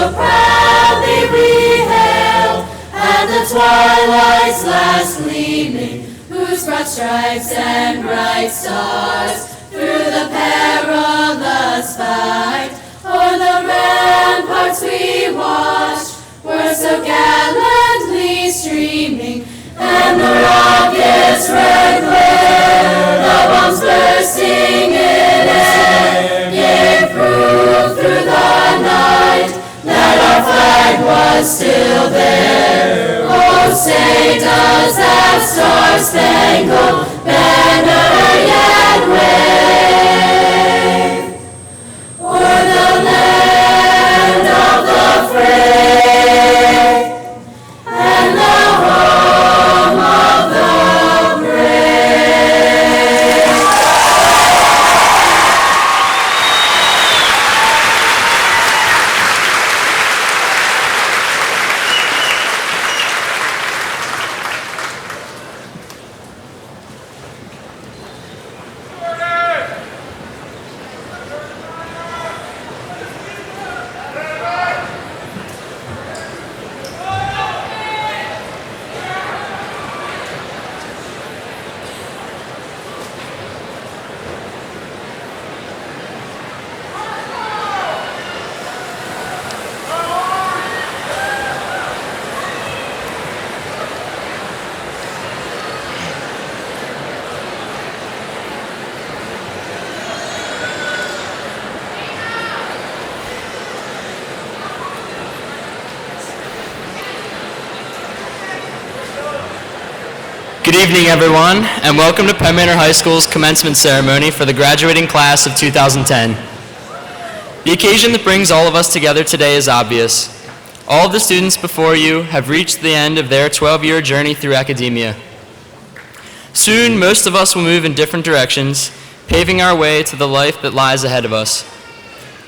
so proudly we hailed at the twilight's last gleaming, whose broad stripes and bright stars through the perilous fight o'er the ramparts we watched were so gallantly streaming, and the rockets' red glare, the bombs bursting in air, gave proof through the night that our flag was still there. Oh, say does that star-spangled banner yet wave o'er the land of the free and the home of the brave? Good evening, everyone, and welcome to Penn Manor High School's commencement ceremony for the graduating class of 2010. The occasion that brings all of us together today is obvious. All of the students before you have reached the end of their 12-year journey through academia. Soon, most of us will move in different directions, paving our way to the life that lies ahead of us.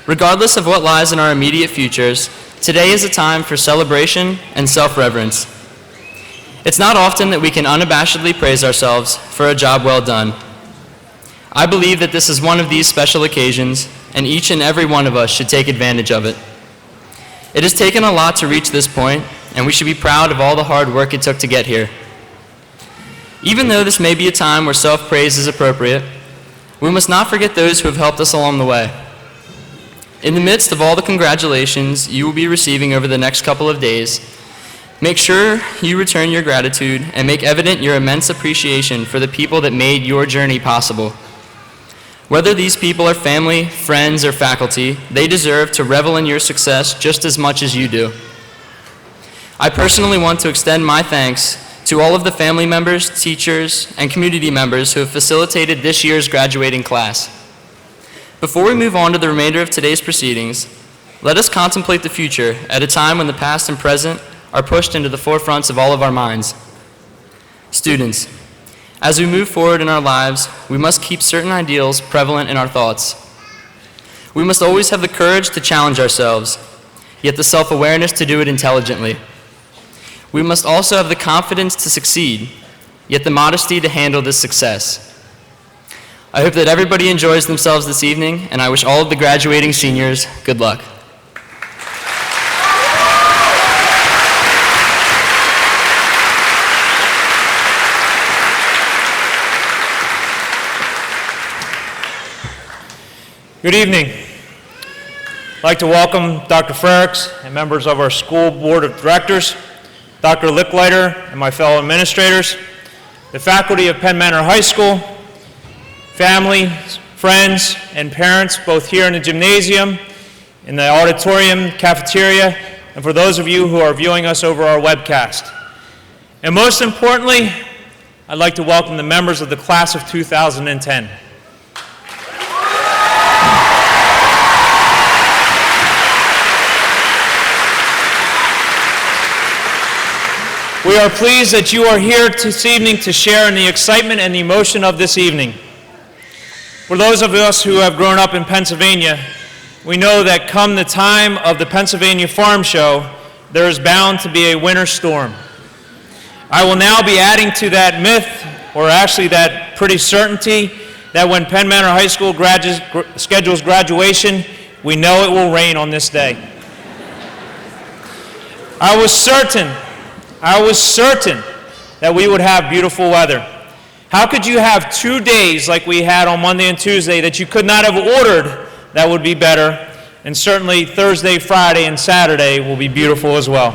Regardless of what lies in our immediate futures, today is a time for celebration and self-reverence. It's not often that we can unabashedly praise ourselves for a job well done. I believe that this is one of these special occasions, and each and every one of us should take advantage of it. It has taken a lot to reach this point, and we should be proud of all the hard work it took to get here. Even though this may be a time where self-praise is appropriate, we must not forget those who have helped us along the way. In the midst of all the congratulations you will be receiving over the next couple of days, make sure you return your gratitude and make evident your immense appreciation for the people that made your journey possible. Whether these people are family, friends, or faculty, they deserve to revel in your success just as much as you do. I personally want to extend my thanks to all of the family members, teachers, and community members who have facilitated this year's graduating class. Before we move on to the remainder of today's proceedings, let us contemplate the future at a time when the past and present are pushed into the forefronts of all of our minds. Students, as we move forward in our lives, we must keep certain ideals prevalent in our thoughts. We must always have the courage to challenge ourselves, yet the self-awareness to do it intelligently. We must also have the confidence to succeed, yet the modesty to handle this success. I hope that everybody enjoys themselves this evening, and I wish all of the graduating seniors good luck. Good evening. I'd like to welcome Dr. Frericks and members of our school board of directors, Dr. Licklider and my fellow administrators, the faculty of Penn Manor High School, family, friends, and parents, both here in the gymnasium, in the auditorium, cafeteria, and for those of you who are viewing us over our webcast. And most importantly, I'd like to welcome the members of the class of 2010. We are pleased that you are here this evening to share in the excitement and the emotion of this evening. For those of us who have grown up in Pennsylvania, we know that come the time of the Pennsylvania Farm Show, there is bound to be a winter storm. I will now be adding to that myth, or actually that pretty certainty, that when Penn Manor High School schedules graduation, we know it will rain on this day. I was certain that we would have beautiful weather. How could you have 2 days like we had on Monday and Tuesday that you could not have ordered that would be better? And certainly Thursday, Friday, and Saturday will be beautiful as well.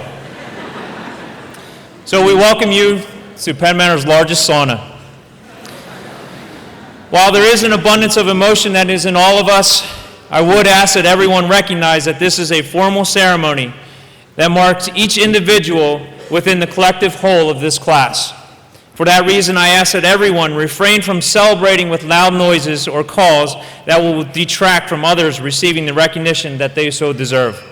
So we welcome you to Penn Manor's largest sauna. While there is an abundance of emotion that is in all of us, I would ask that everyone recognize that this is a formal ceremony that marks each individual within the collective whole of this class. For that reason, I ask that everyone refrain from celebrating with loud noises or calls that will detract from others receiving the recognition that they so deserve.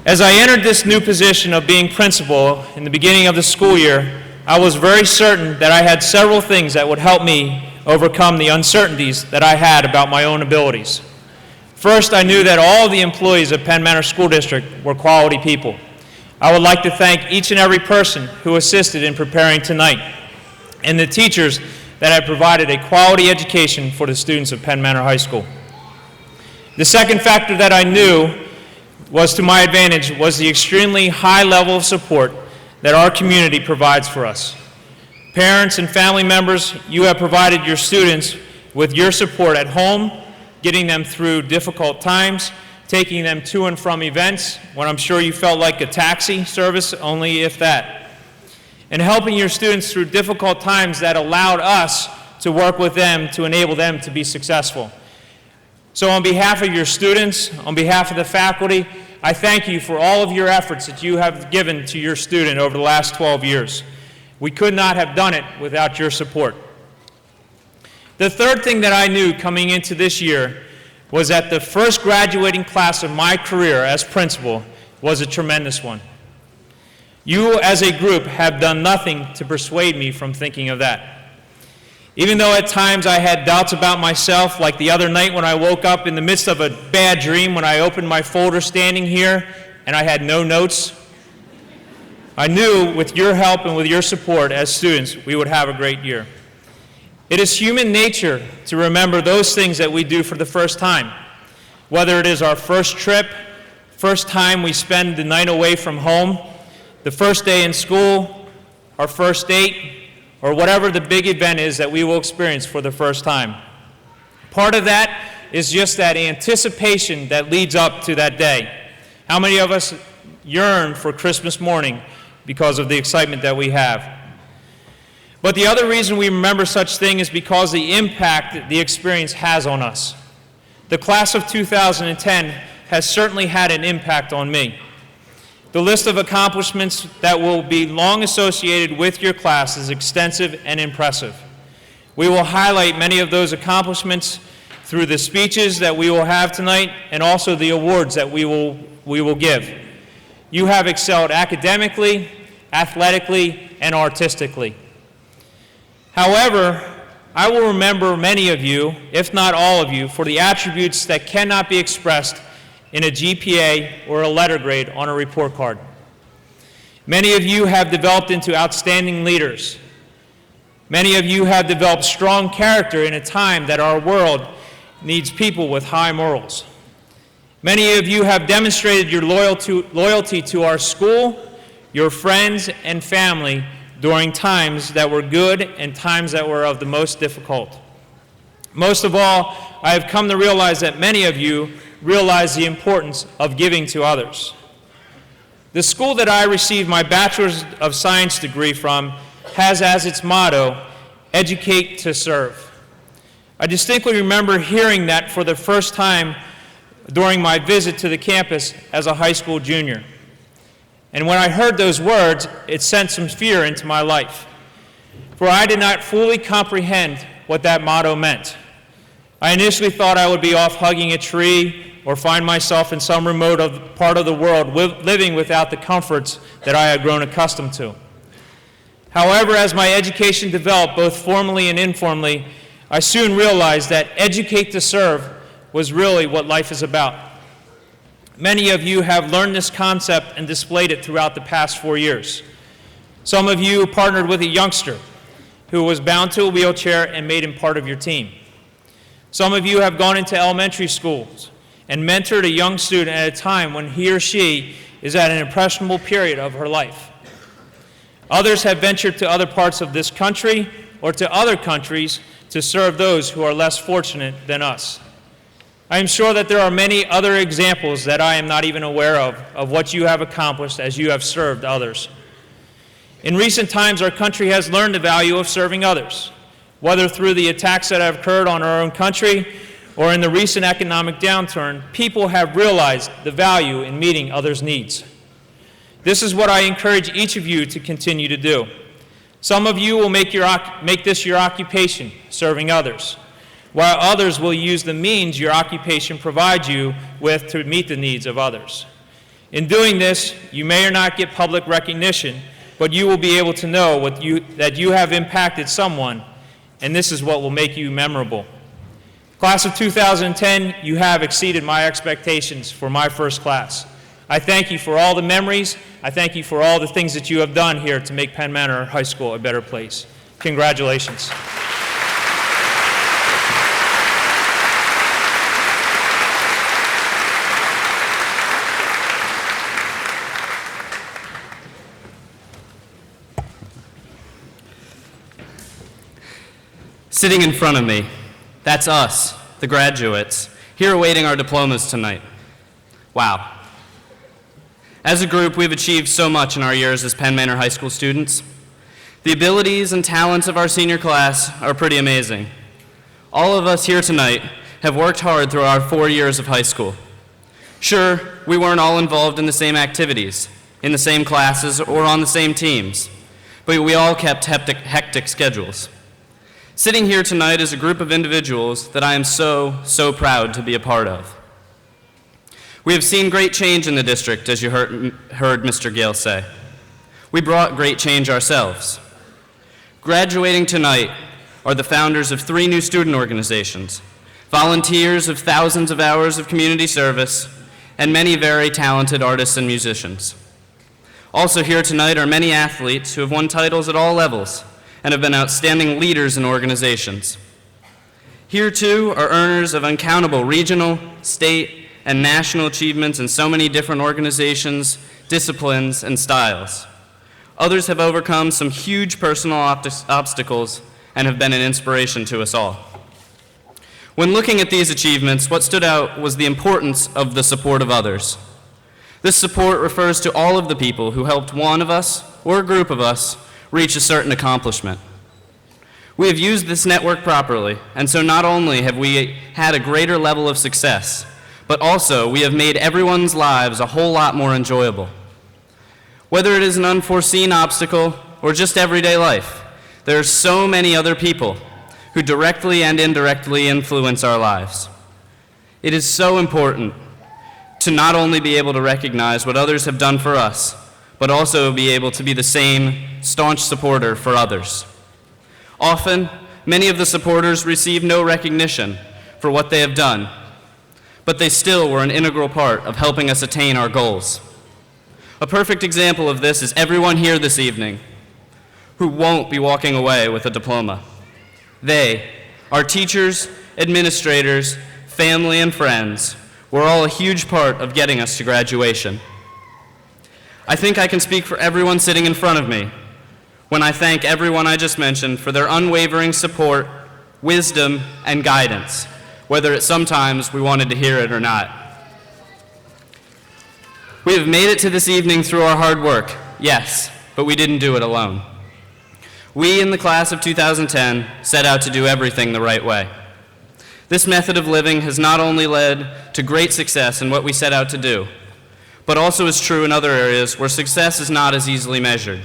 As I entered this new position of being principal in the beginning of the school year, I was very certain that I had several things that would help me overcome the uncertainties that I had about my own abilities. First, I knew that all the employees of Penn Manor School District were quality people. I would like to thank each and every person who assisted in preparing tonight, and the teachers that have provided a quality education for the students of Penn Manor High School. The second factor that I knew was to my advantage was the extremely high level of support that our community provides for us. Parents and family members, you have provided your students with your support at home, getting them through difficult times, taking them to and from events when I'm sure you felt like a taxi service, only if that, and helping your students through difficult times that allowed us to work with them to enable them to be successful. So on behalf of your students, on behalf of the faculty, I thank you for all of your efforts that you have given to your student over the last 12 years. We could not have done it without your support. The third thing that I knew coming into this year was that the first graduating class of my career as principal was a tremendous one. You as a group have done nothing to persuade me from thinking of that. Even though at times I had doubts about myself, like the other night when I woke up in the midst of a bad dream when I opened my folder standing here and I had no notes, I knew with your help and with your support as students, we would have a great year. It is human nature to remember those things that we do for the first time, whether it is our first trip, first time we spend the night away from home, the first day in school, our first date, or whatever the big event is that we will experience for the first time. Part of that is just that anticipation that leads up to that day. How many of us yearn for Christmas morning because of the excitement that we have? But the other reason we remember such things is because the impact that the experience has on us. The class of 2010 has certainly had an impact on me. The list of accomplishments that will be long associated with your class is extensive and impressive. We will highlight many of those accomplishments through the speeches that we will have tonight and also the awards that we will give. You have excelled academically, athletically, and artistically. However, I will remember many of you, if not all of you, for the attributes that cannot be expressed in a GPA or a letter grade on a report card. Many of you have developed into outstanding leaders. Many of you have developed strong character in a time that our world needs people with high morals. Many of you have demonstrated your loyalty to our school, your friends, and family during times that were good and times that were of the most difficult. Most of all, I have come to realize that many of you realize the importance of giving to others. The school that I received my Bachelor's of Science degree from has as its motto, educate to serve. I distinctly remember hearing that for the first time during my visit to the campus as a high school junior. And when I heard those words, it sent some fear into my life, for I did not fully comprehend what that motto meant. I initially thought I would be off hugging a tree or find myself in some remote part of the world living without the comforts that I had grown accustomed to. However, as my education developed, both formally and informally, I soon realized that educate to serve was really what life is about. Many of you have learned this concept and displayed it throughout the past 4 years. Some of you partnered with a youngster who was bound to a wheelchair and made him part of your team. Some of you have gone into elementary schools and mentored a young student at a time when he or she is at an impressionable period of her life. Others have ventured to other parts of this country or to other countries to serve those who are less fortunate than us. I am sure that there are many other examples that I am not even aware of what you have accomplished as you have served others. In recent times, our country has learned the value of serving others, whether through the attacks that have occurred on our own country or in the recent economic downturn. People have realized the value in meeting others' needs. This is what I encourage each of you to continue to do. Some of you will make this your occupation, serving others, while others will use the means your occupation provides you with to meet the needs of others. In doing this, you may or not get public recognition, but you will be able to know that you have impacted someone, and this is what will make you memorable. Class of 2010, you have exceeded my expectations for my first class. I thank you for all the memories. I thank you for all the things that you have done here to make Penn Manor High School a better place. Congratulations. Sitting in front of me, that's us, the graduates, here awaiting our diplomas tonight. Wow. As a group, we've achieved so much in our years as Penn Manor High School students. The abilities and talents of our senior class are pretty amazing. All of us here tonight have worked hard through our 4 years of high school. Sure, we weren't all involved in the same activities, in the same classes, or on the same teams, but we all kept hectic schedules. Sitting here tonight is a group of individuals that I am so proud to be a part of. We have seen great change in the district, as you heard Mr. Gale say. We brought great change ourselves. Graduating tonight are the founders of 3 new student organizations, volunteers of thousands of hours of community service, and many very talented artists and musicians. Also here tonight are many athletes who have won titles at all levels and have been outstanding leaders in organizations. Here too are earners of uncountable regional, state, and national achievements in so many different organizations, disciplines, and styles. Others have overcome some huge personal obstacles and have been an inspiration to us all. When looking at these achievements, what stood out was the importance of the support of others. This support refers to all of the people who helped one of us, or a group of us, reach a certain accomplishment. We have used this network properly, and so not only have we had a greater level of success, but also we have made everyone's lives a whole lot more enjoyable. Whether it is an unforeseen obstacle or just everyday life, there are so many other people who directly and indirectly influence our lives. It is so important to not only be able to recognize what others have done for us, but also be able to be the same staunch supporter for others. Often, many of the supporters receive no recognition for what they have done, but they still were an integral part of helping us attain our goals. A perfect example of this is everyone here this evening who won't be walking away with a diploma. They, our teachers, administrators, family, and friends, were all a huge part of getting us to graduation. I think I can speak for everyone sitting in front of me when I thank everyone I just mentioned for their unwavering support, wisdom, and guidance, whether it's sometimes we wanted to hear it or not. We have made it to this evening through our hard work, yes, but we didn't do it alone. We in the class of 2010 set out to do everything the right way. This method of living has not only led to great success in what we set out to do, but also is true in other areas where success is not as easily measured.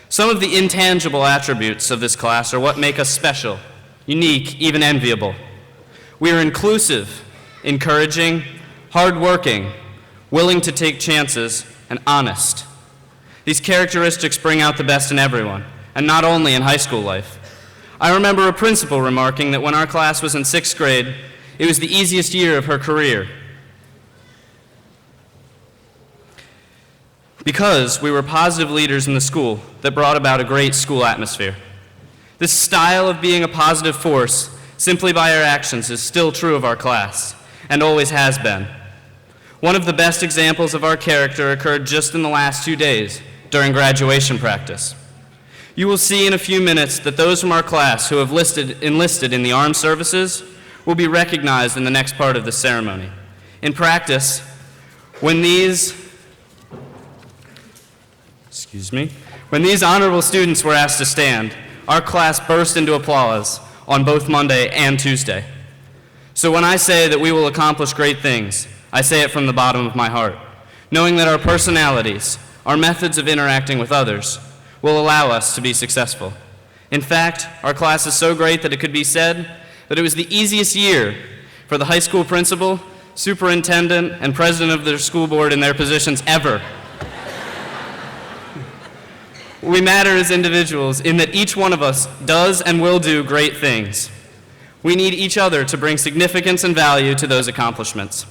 Some of the intangible attributes of this class are what make us special, unique, even enviable. We are inclusive, encouraging, hardworking, willing to take chances, and honest. These characteristics bring out the best in everyone, and not only in high school life. I remember a principal remarking that when our class was in 6th grade, it was the easiest year of her career, because we were positive leaders in the school that brought about a great school atmosphere. This style of being a positive force simply by our actions is still true of our class, and always has been. One of the best examples of our character occurred just in the last 2 days during graduation practice. You will see in a few minutes that those from our class who have enlisted in the armed services will be recognized in the next part of the ceremony. In practice, when these honorable students were asked to stand, our class burst into applause on both Monday and Tuesday. So when I say that we will accomplish great things, I say it from the bottom of my heart, knowing that our personalities, our methods of interacting with others, will allow us to be successful. In fact, our class is so great that it could be said that it was the easiest year for the high school principal, superintendent, and president of their school board in their positions ever. We matter as individuals in that each one of us does and will do great things. We need each other to bring significance and value to those accomplishments.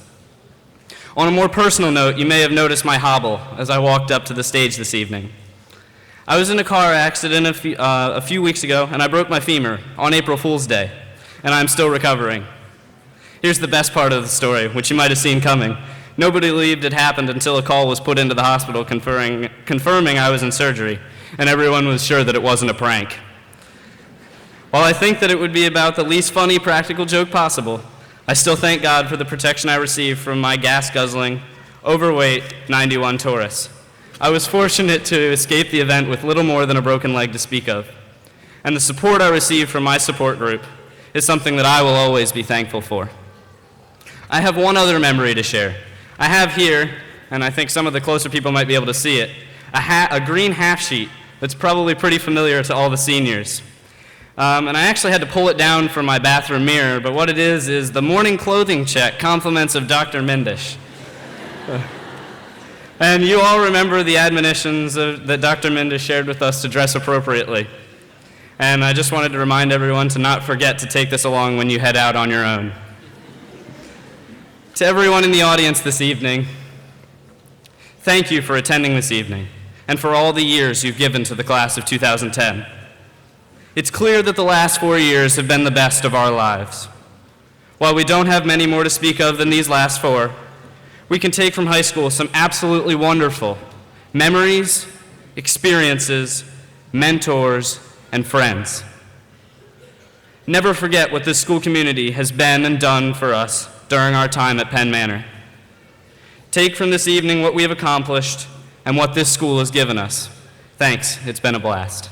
On a more personal note, you may have noticed my hobble as I walked up to the stage this evening. I was in a car accident a few weeks ago, and I broke my femur on April Fool's Day, and I'm still recovering. Here's the best part of the story, which you might have seen coming. Nobody believed it happened until a call was put into the hospital confirming I was in surgery, and everyone was sure that it wasn't a prank. While I think that it would be about the least funny practical joke possible, I still thank God for the protection I received from my gas-guzzling, overweight 91 Taurus. I was fortunate to escape the event with little more than a broken leg to speak of. And the support I received from my support group is something that I will always be thankful for. I have one other memory to share. I have here, and I think some of the closer people might be able to see it, a green half sheet that's probably pretty familiar to all the seniors. And I actually had to pull it down from my bathroom mirror, but what it is the morning clothing check compliments of Dr. Mendish. And you all remember the admonitions that Dr. Mendish shared with us to dress appropriately. And I just wanted to remind everyone to not forget to take this along when you head out on your own. To everyone in the audience this evening, thank you for attending this evening and for all the years you've given to the class of 2010. It's clear that the last 4 years have been the best of our lives. While we don't have many more to speak of than these last 4, we can take from high school some absolutely wonderful memories, experiences, mentors, and friends. Never forget what this school community has been and done for us during our time at Penn Manor. Take from this evening what we have accomplished and what this school has given us. Thanks, it's been a blast.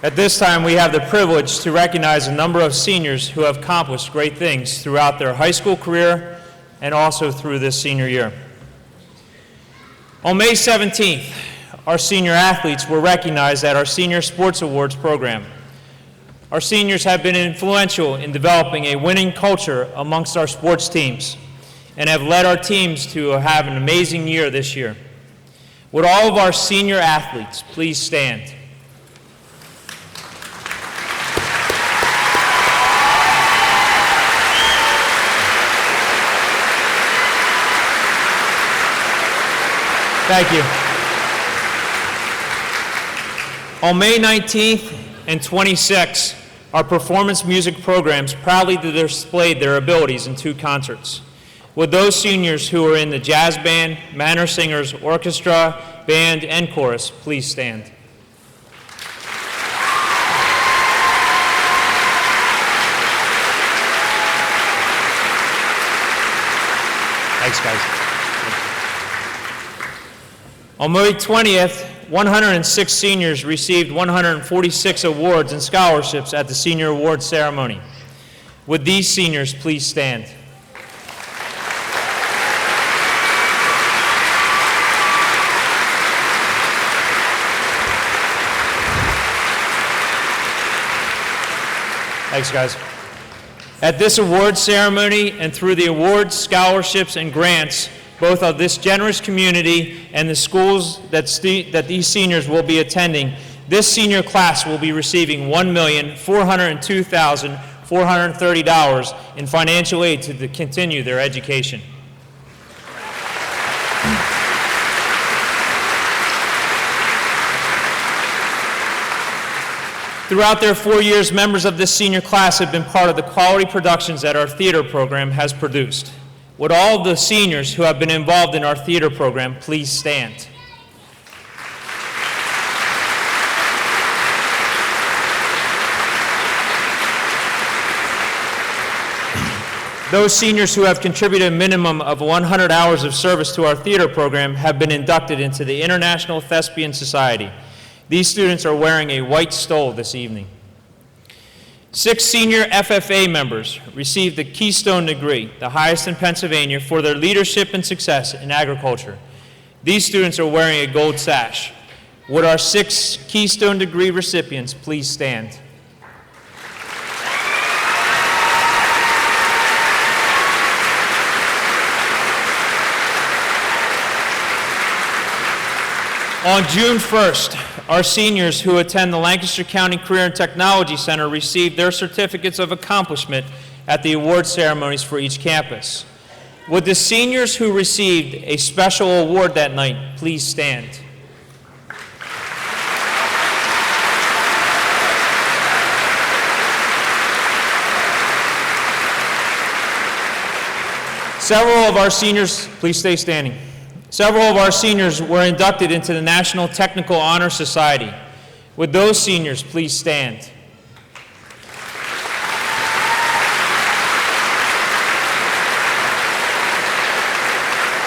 At this time, we have the privilege to recognize a number of seniors who have accomplished great things throughout their high school career and also through this senior year. On May 17th, our senior athletes were recognized at our Senior Sports Awards program. Our seniors have been influential in developing a winning culture amongst our sports teams and have led our teams to have an amazing year this year. Would all of our senior athletes please stand? Thank you. On May 19th and 26th, our performance music programs proudly displayed their abilities in 2 concerts. Would those seniors who are in the jazz band, Manor Singers Orchestra, band, and chorus please stand? Thanks, guys. On May 20th, 106 seniors received 146 awards and scholarships at the Senior Awards ceremony. Would these seniors please stand? Thanks, guys. At this awards ceremony and through the awards, scholarships, and grants, both of this generous community and the schools that these seniors will be attending, this senior class will be receiving $1,402,430 in financial aid to continue their education. Throughout their 4 years, members of this senior class have been part of the quality productions that our theater program has produced. Would all of the seniors who have been involved in our theater program please stand? Those seniors who have contributed a minimum of 100 hours of service to our theater program have been inducted into the International Thespian Society. These students are wearing a white stole this evening. 6 senior FFA members received the Keystone degree, the highest in Pennsylvania, for their leadership and success in agriculture. These students are wearing a gold sash. Would our 6 Keystone degree recipients please stand? On June 1st, our seniors who attend the Lancaster County Career and Technology Center received their certificates of accomplishment at the award ceremonies for each campus. Would the seniors who received a special award that night please stand? Several of our seniors, please stay standing. Several of our seniors were inducted into the National Technical Honor Society. Would those seniors please stand?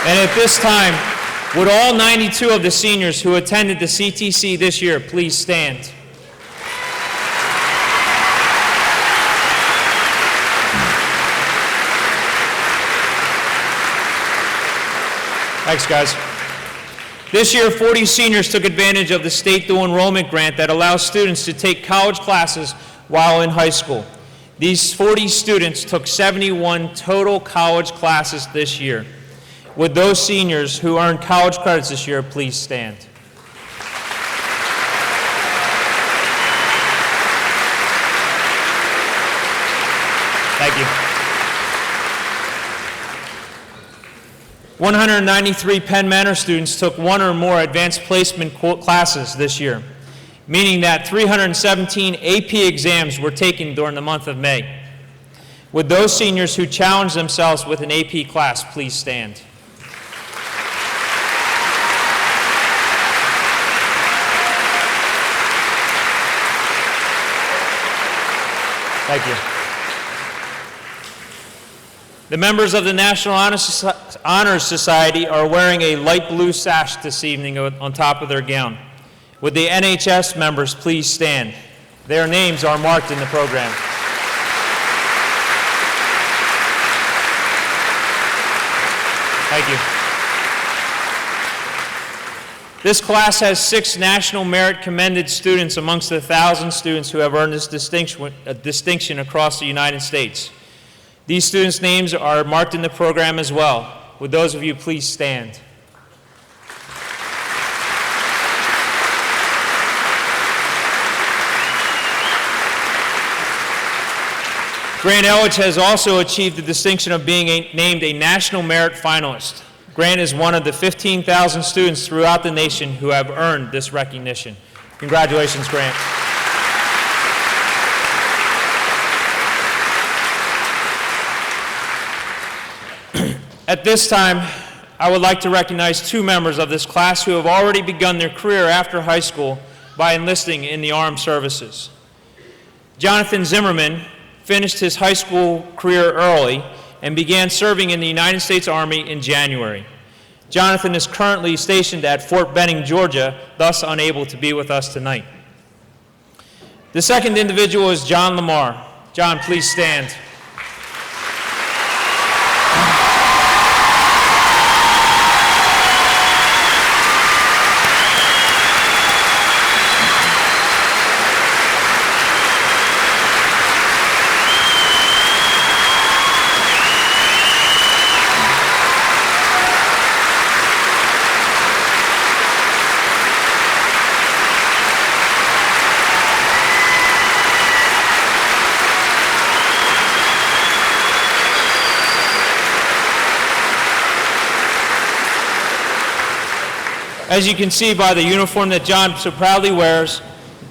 And at this time, would all 92 of the seniors who attended the CTC this year please stand? Thanks, guys. This year, 40 seniors took advantage of the state dual enrollment grant that allows students to take college classes while in high school. These 40 students took 71 total college classes this year. Would those seniors who earned college credits this year please stand? Thank you. 193 Penn Manor students took 1 or more advanced placement classes this year, meaning that 317 AP exams were taken during the month of May. Would those seniors who challenged themselves with an AP class please stand? Thank you. The members of the National Honor Society are wearing a light blue sash this evening on top of their gown. Would the NHS members please stand? Their names are marked in the program. Thank you. This class has 6 National Merit Commended students amongst the 1,000 students who have earned this distinction across the United States. These students' names are marked in the program as well. Would those of you please stand? Grant Elledge has also achieved the distinction of being named a National Merit Finalist. Grant is one of the 15,000 students throughout the nation who have earned this recognition. Congratulations, Grant. At this time, I would like to recognize 2 members of this class who have already begun their career after high school by enlisting in the armed services. Jonathan Zimmerman finished his high school career early and began serving in the United States Army in January. Jonathan is currently stationed at Fort Benning, Georgia, thus unable to be with us tonight. The second individual is John Lamar. John, please stand. As you can see by the uniform that John so proudly wears,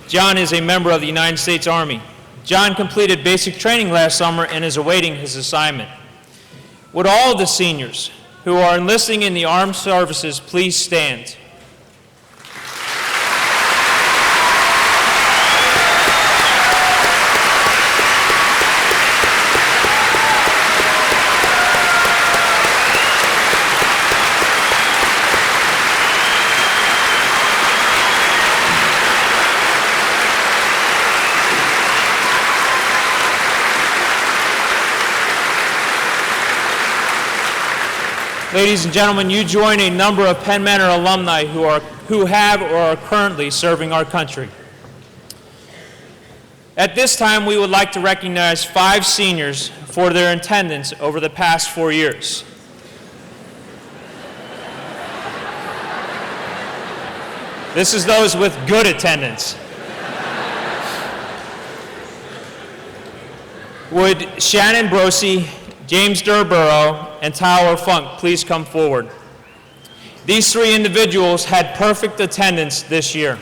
John is a member of the United States Army. John completed basic training last summer and is awaiting his assignment. Would all of the seniors who are enlisting in the armed services please stand? Ladies and gentlemen, you join a number of Penn Manor alumni who have or are currently serving our country. At this time, we would like to recognize 5 seniors for their attendance over the past 4 years. This is those with good attendance. Would Shannon Brosi, James Durborough, and Tyler Funk please come forward? These 3 individuals had perfect attendance this year.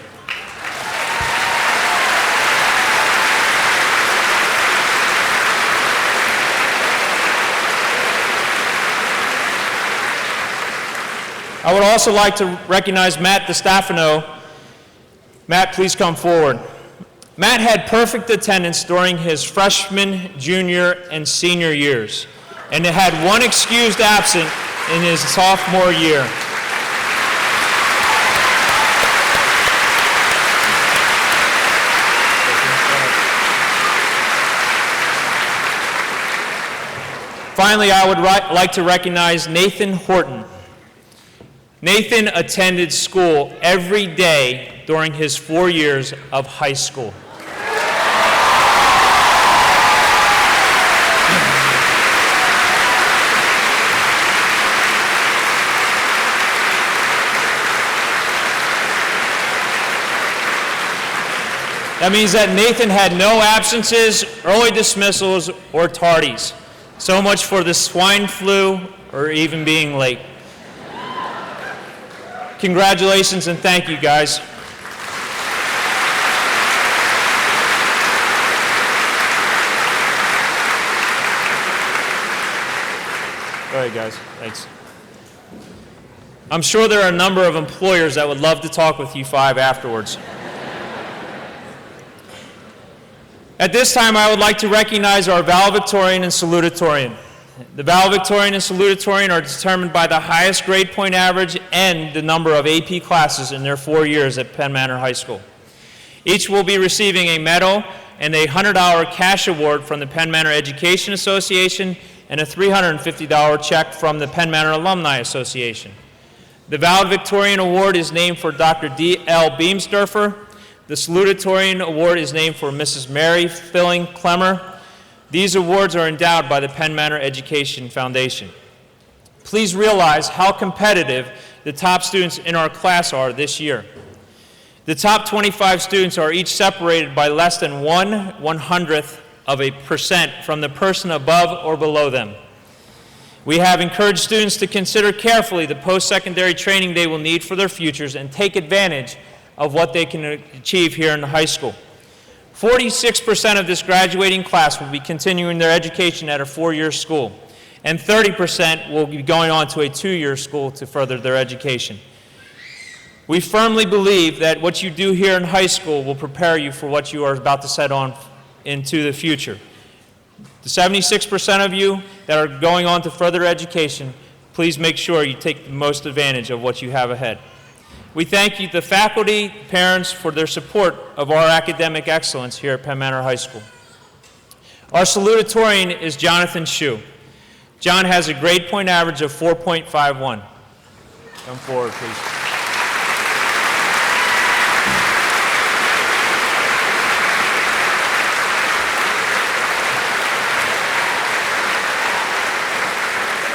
I would also like to recognize Matt DiStefano. Matt, please come forward. Matt had perfect attendance during his freshman, junior, and senior years, and had 1 excused absent in his sophomore year. Finally, I would like to recognize Nathan Horton. Nathan attended school every day during his 4 years of high school. That means that Nathan had no absences, early dismissals, or tardies. So much for the swine flu or even being late. Congratulations and thank you, guys. All right, guys, thanks. I'm sure there are a number of employers that would love to talk with you 5 afterwards. At this time, I would like to recognize our valedictorian and salutatorian. The valedictorian and salutatorian are determined by the highest grade point average and the number of AP classes in their 4 years at Penn Manor High School. Each will be receiving a medal and a $100 cash award from the Penn Manor Education Association and a $350 check from the Penn Manor Alumni Association. The valedictorian award is named for Dr. D.L. Beamsdorfer. The salutatorian award is named for Mrs. Mary Filling Clemmer. These awards are endowed by the Penn Manor Education Foundation. Please realize how competitive the top students in our class are this year. The top 25 students are each separated by less than 0.01% from the person above or below them. We have encouraged students to consider carefully the post-secondary training they will need for their futures and take advantage of what they can achieve here in the high school. 46% of this graduating class will be continuing their education at a 4-year school, and 30% will be going on to a 2-year school to further their education. We firmly believe that what you do here in high school will prepare you for what you are about to set on into the future. The 76% of you that are going on to further education, please make sure you take the most advantage of what you have ahead. We thank you, the faculty, parents, for their support of our academic excellence here at Penn Manor High School. Our salutatorian is Jonathan Shue. John has a grade point average of 4.51. Come forward, please.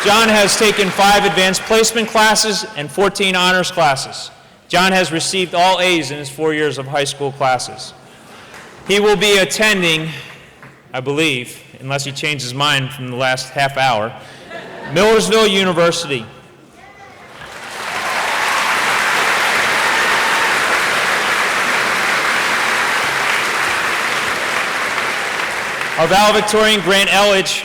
John has taken 5 advanced placement classes and 14 honors classes. John has received all A's in his 4 years of high school classes. He will be attending, I believe, unless he changed his mind from the last half hour, Millersville University. Our valedictorian, Grant Elledge,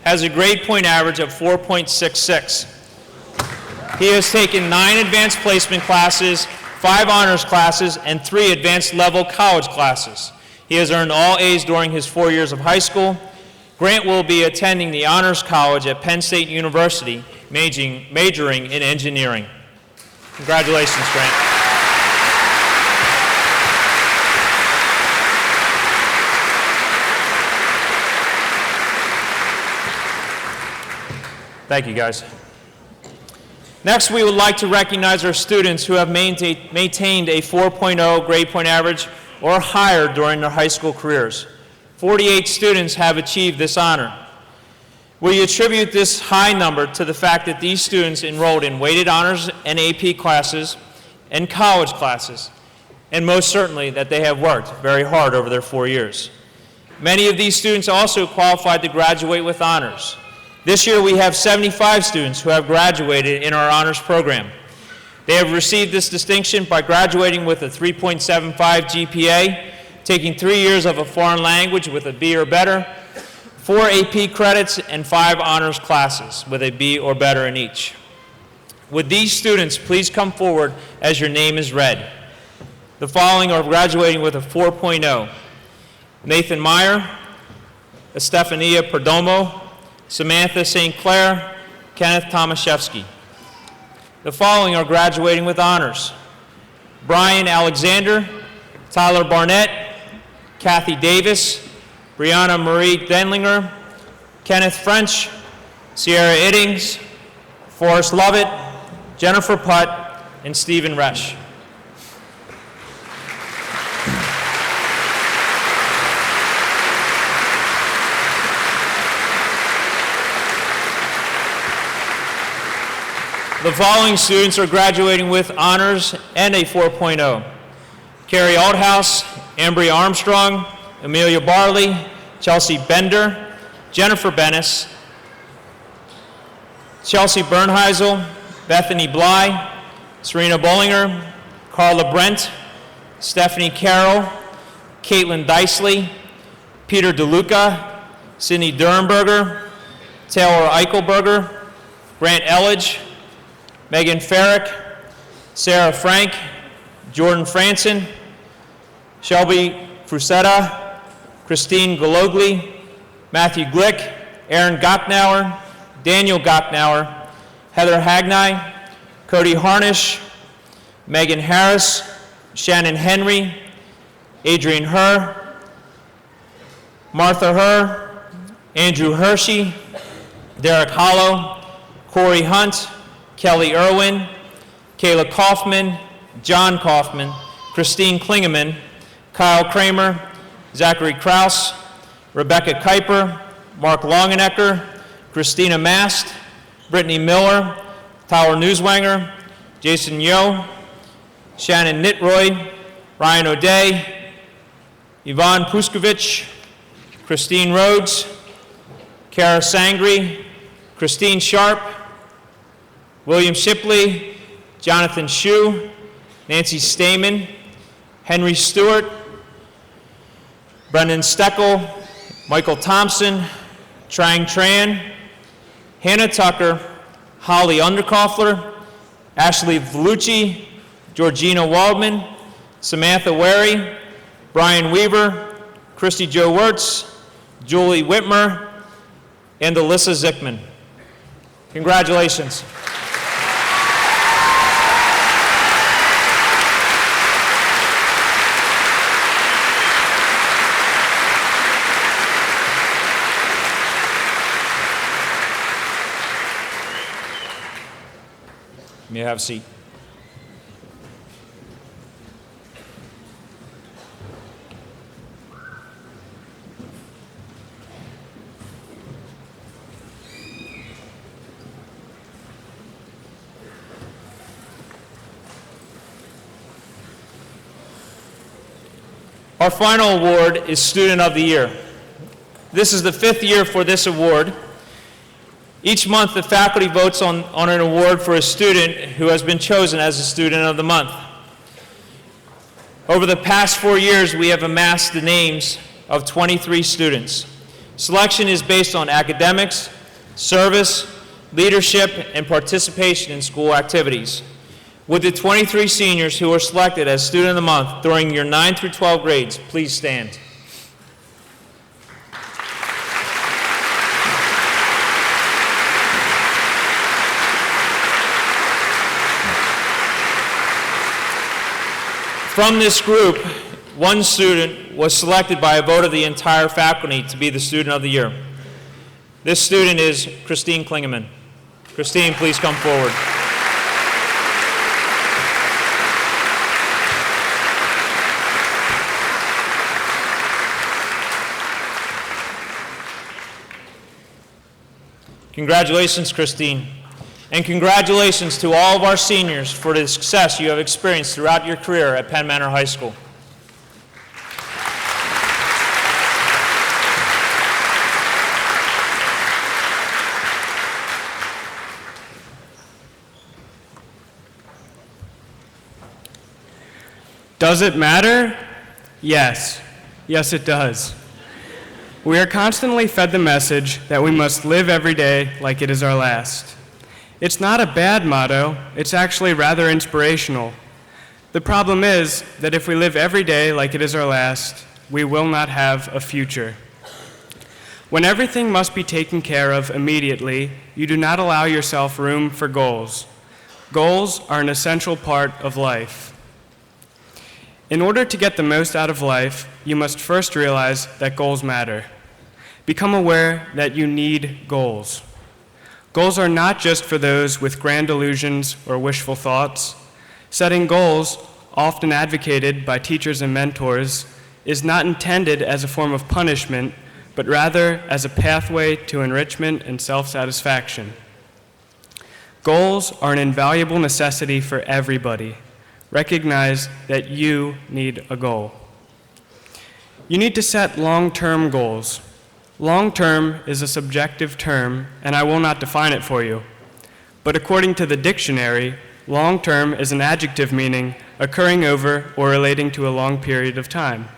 has a grade point average of 4.66. He has taken 9 advanced placement classes, 5 honors classes, and 3 advanced level college classes. He has earned all A's during his 4 years of high school. Grant will be attending the Honors College at Penn State University, majoring in engineering. Congratulations, Grant. Thank you, guys. Next, we would like to recognize our students who have maintained a 4.0 grade point average or higher during their high school careers. 48 students have achieved this honor. We attribute this high number to the fact that these students enrolled in weighted honors and AP classes and college classes, and most certainly that they have worked very hard over their 4 years. Many of these students also qualified to graduate with honors. This year we have 75 students who have graduated in our honors program. They have received this distinction by graduating with a 3.75 GPA, taking 3 years of a foreign language with a B or better, 4 AP credits, and 5 honors classes with a B or better in each. Would these students please come forward as your name is read? The following are graduating with a 4.0. Nathan Meyer, Estefania Perdomo, Samantha St. Clair, Kenneth Tomaszewski. The following are graduating with honors. Brian Alexander, Tyler Barnett, Kathy Davis, Brianna Marie Denlinger, Kenneth French, Sierra Iddings, Forrest Lovett, Jennifer Putt, and Stephen Resch. The following students are graduating with honors and a 4.0. Carrie Althouse, Ambria Armstrong, Amelia Barley, Chelsea Bender, Jennifer Bennis, Chelsea Bernheisel, Bethany Bly, Serena Bollinger, Carla Brent, Stephanie Carroll, Caitlin Dicely, Peter DeLuca, Sydney Durenberger, Taylor Eichelberger, Grant Elledge, Megan Farrick, Sarah Frank, Jordan Franson, Shelby Frusetta, Christine Gologli, Matthew Glick, Aaron Gocknauer, Daniel Gocknauer, Heather Hagnai, Cody Harnish, Megan Harris, Shannon Henry, Adrian Herr, Martha Herr, Andrew Hershey, Derek Hollow, Corey Hunt, Kelly Irwin, Kayla Kaufman, John Kaufman, Christine Klingeman, Kyle Kramer, Zachary Kraus, Rebecca Kuiper, Mark Longenecker, Christina Mast, Brittany Miller, Tyler Newswanger, Jason Yo, Shannon Nitroy, Ryan O'Day, Yvonne Puskovich, Christine Rhodes, Kara Sangri, Christine Sharp, William Shipley, Jonathan Shue, Nancy Stamen, Henry Stewart, Brendan Steckel, Michael Thompson, Trang Tran, Hannah Tucker, Holly Underkoffler, Ashley Vellucci, Georgina Waldman, Samantha Wary, Brian Weaver, Christy Jo Wirtz, Julie Whitmer, and Alyssa Zickman. Congratulations. You may have a seat. Our final award is Student of the Year. This is the 5th year for this award. Each month, the faculty votes on an award for a student who has been chosen as a Student of the Month. Over the past 4 years, we have amassed the names of 23 students. Selection is based on academics, service, leadership, and participation in school activities. With the 23 seniors who were selected as Student of the Month during your 9 through 12 grades, please stand. From this group, one student was selected by a vote of the entire faculty to be the Student of the Year. This student is Christine Klingeman. Christine, please come forward. Congratulations, Christine. And congratulations to all of our seniors for the success you have experienced throughout your career at Penn Manor High School. Does it matter? Yes. Yes, it does. We are constantly fed the message that we must live every day like it is our last. It's not a bad motto, it's actually rather inspirational. The problem is that if we live every day like it is our last, we will not have a future. When everything must be taken care of immediately, you do not allow yourself room for goals. Goals are an essential part of life. In order to get the most out of life, you must first realize that goals matter. Become aware that you need goals. Goals are not just for those with grand illusions or wishful thoughts. Setting goals, often advocated by teachers and mentors, is not intended as a form of punishment, but rather as a pathway to enrichment and self-satisfaction. Goals are an invaluable necessity for everybody. Recognize that you need a goal. You need to set long-term goals. Long-term is a subjective term, and I will not define it for you. But according to the dictionary, long-term is an adjective meaning occurring over or relating to a long period of time.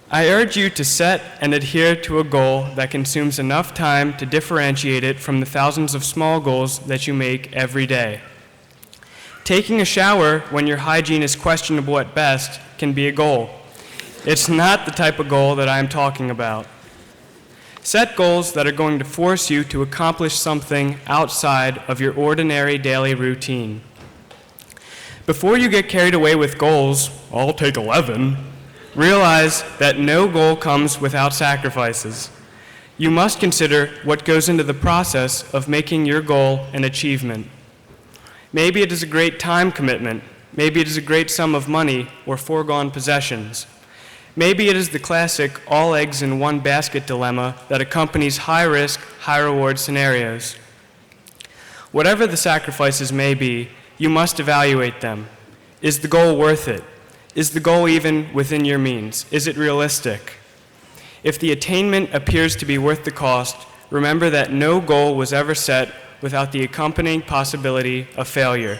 I urge you to set and adhere to a goal that consumes enough time to differentiate it from the thousands of small goals that you make every day. Taking a shower when your hygiene is questionable at best can be a goal. It's not the type of goal that I am talking about. Set goals that are going to force you to accomplish something outside of your ordinary daily routine. Before you get carried away with goals, I'll take 11, realize that no goal comes without sacrifices. You must consider what goes into the process of making your goal an achievement. Maybe it is a great time commitment. Maybe it is a great sum of money or foregone possessions. Maybe it is the classic all eggs in one basket dilemma that accompanies high-risk, high-reward scenarios. Whatever the sacrifices may be, you must evaluate them. Is the goal worth it? Is the goal even within your means? Is it realistic? If the attainment appears to be worth the cost, remember that no goal was ever set without the accompanying possibility of failure.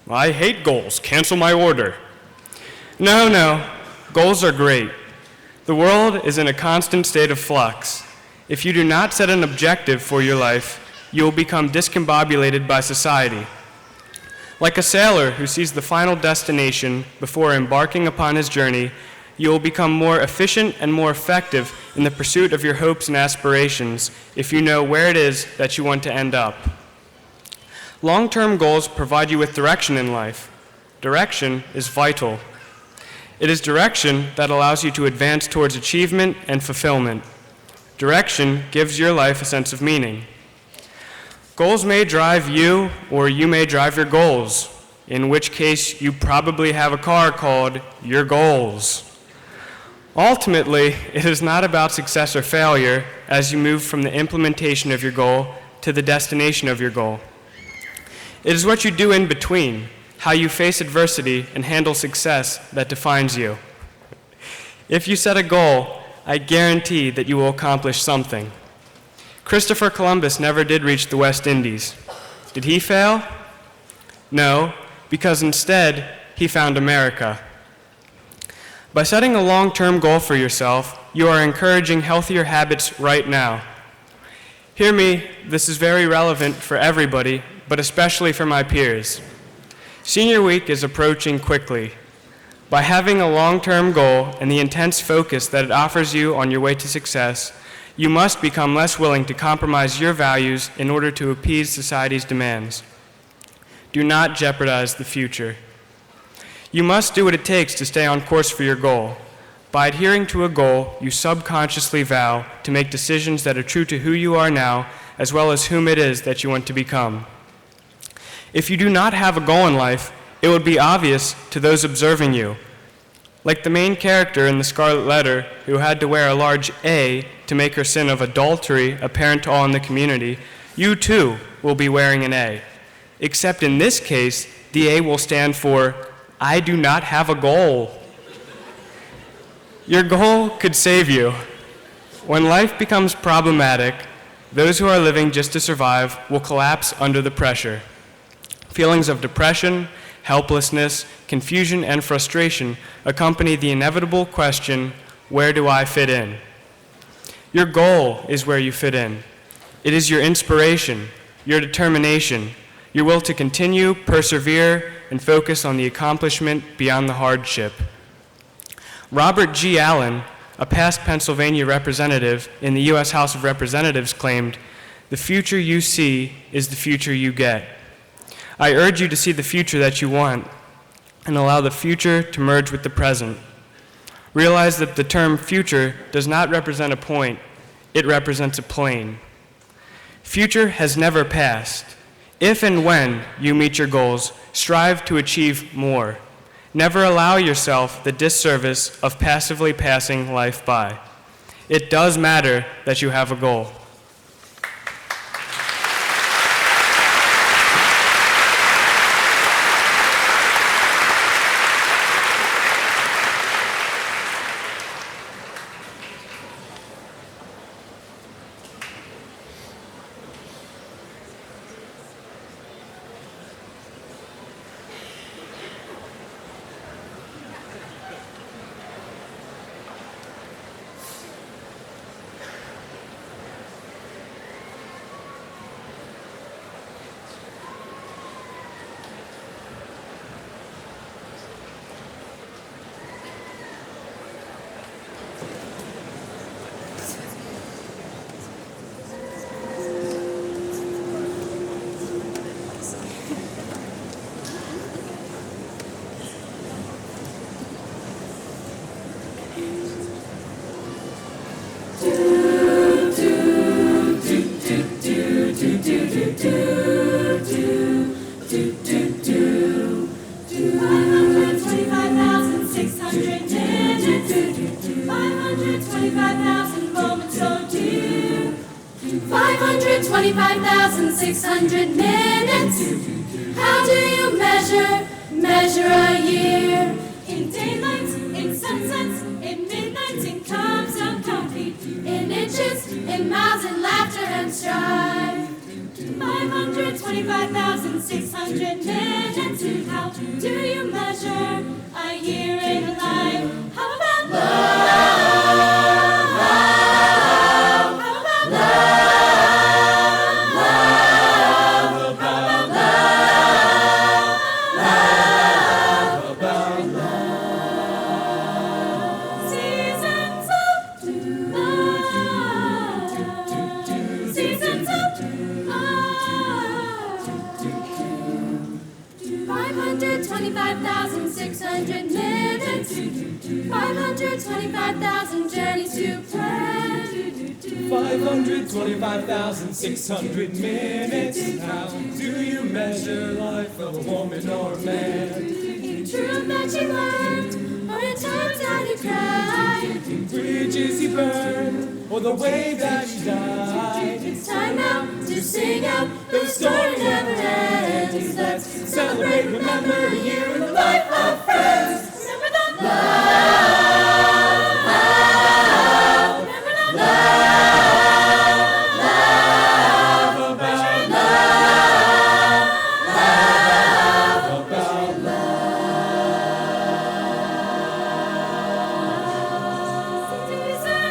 I hate goals. Cancel my order. No. Goals are great. The world is in a constant state of flux. If you do not set an objective for your life, you will become discombobulated by society. Like a sailor who sees the final destination before embarking upon his journey, you will become more efficient and more effective in the pursuit of your hopes and aspirations if you know where it is that you want to end up. Long-term goals provide you with direction in life. Direction is vital. It is direction that allows you to advance towards achievement and fulfillment. Direction gives your life a sense of meaning. Goals may drive you, or you may drive your goals, in which case you probably have a car called your goals. Ultimately, it is not about success or failure as you move from the implementation of your goal to the destination of your goal. It is what you do in between, how you face adversity and handle success, that defines you. If you set a goal, I guarantee that you will accomplish something. Christopher Columbus never did reach the West Indies. Did he fail? No, because instead, he found America. By setting a long-term goal for yourself, you are encouraging healthier habits right now. Hear me, this is very relevant for everybody, but especially for my peers. Senior week is approaching quickly. By having a long-term goal and the intense focus that it offers you on your way to success, you must become less willing to compromise your values in order to appease society's demands. Do not jeopardize the future. You must do what it takes to stay on course for your goal. By adhering to a goal, you subconsciously vow to make decisions that are true to who you are now, as well as whom it is that you want to become. If you do not have a goal in life, it would be obvious to those observing you. Like the main character in The Scarlet Letter, who had to wear a large A to make her sin of adultery apparent to all in the community, you too will be wearing an A. Except in this case, the A will stand for, I do not have a goal. Your goal could save you. When life becomes problematic, those who are living just to survive will collapse under the pressure. Feelings of depression, helplessness, confusion, and frustration accompany the inevitable question, where do I fit in? Your goal is where you fit in. It is your inspiration, your determination, your will to continue, persevere, and focus on the accomplishment beyond the hardship. Robert G. Allen, a past Pennsylvania representative in the U.S. House of Representatives, claimed, "The future you see is the future you get." I urge you to see the future that you want and allow the future to merge with the present. Realize that the term future does not represent a point, it represents a plane. Future has never passed. If and when you meet your goals, strive to achieve more. Never allow yourself the disservice of passively passing life by. It does matter that you have a goal. How do you measure a year? In daylights, in sunsets, in midnights, in cups of coffee, in inches, in miles, in laughter and strife. 525,600 minutes. How do you measure a year in a life? How about love? How about love? Seasons of love. 525,600 minutes. 525,000 journeys to plan. 525,600 minutes. How do you measure life of a woman or a man? In truth that you learned, or in times that you cried. In bridges you burned, or the way that you died. It's time now to sing out, the story never ends. Let's celebrate, remember a year in the life of friends. Remember that love. Remember that love. Seasons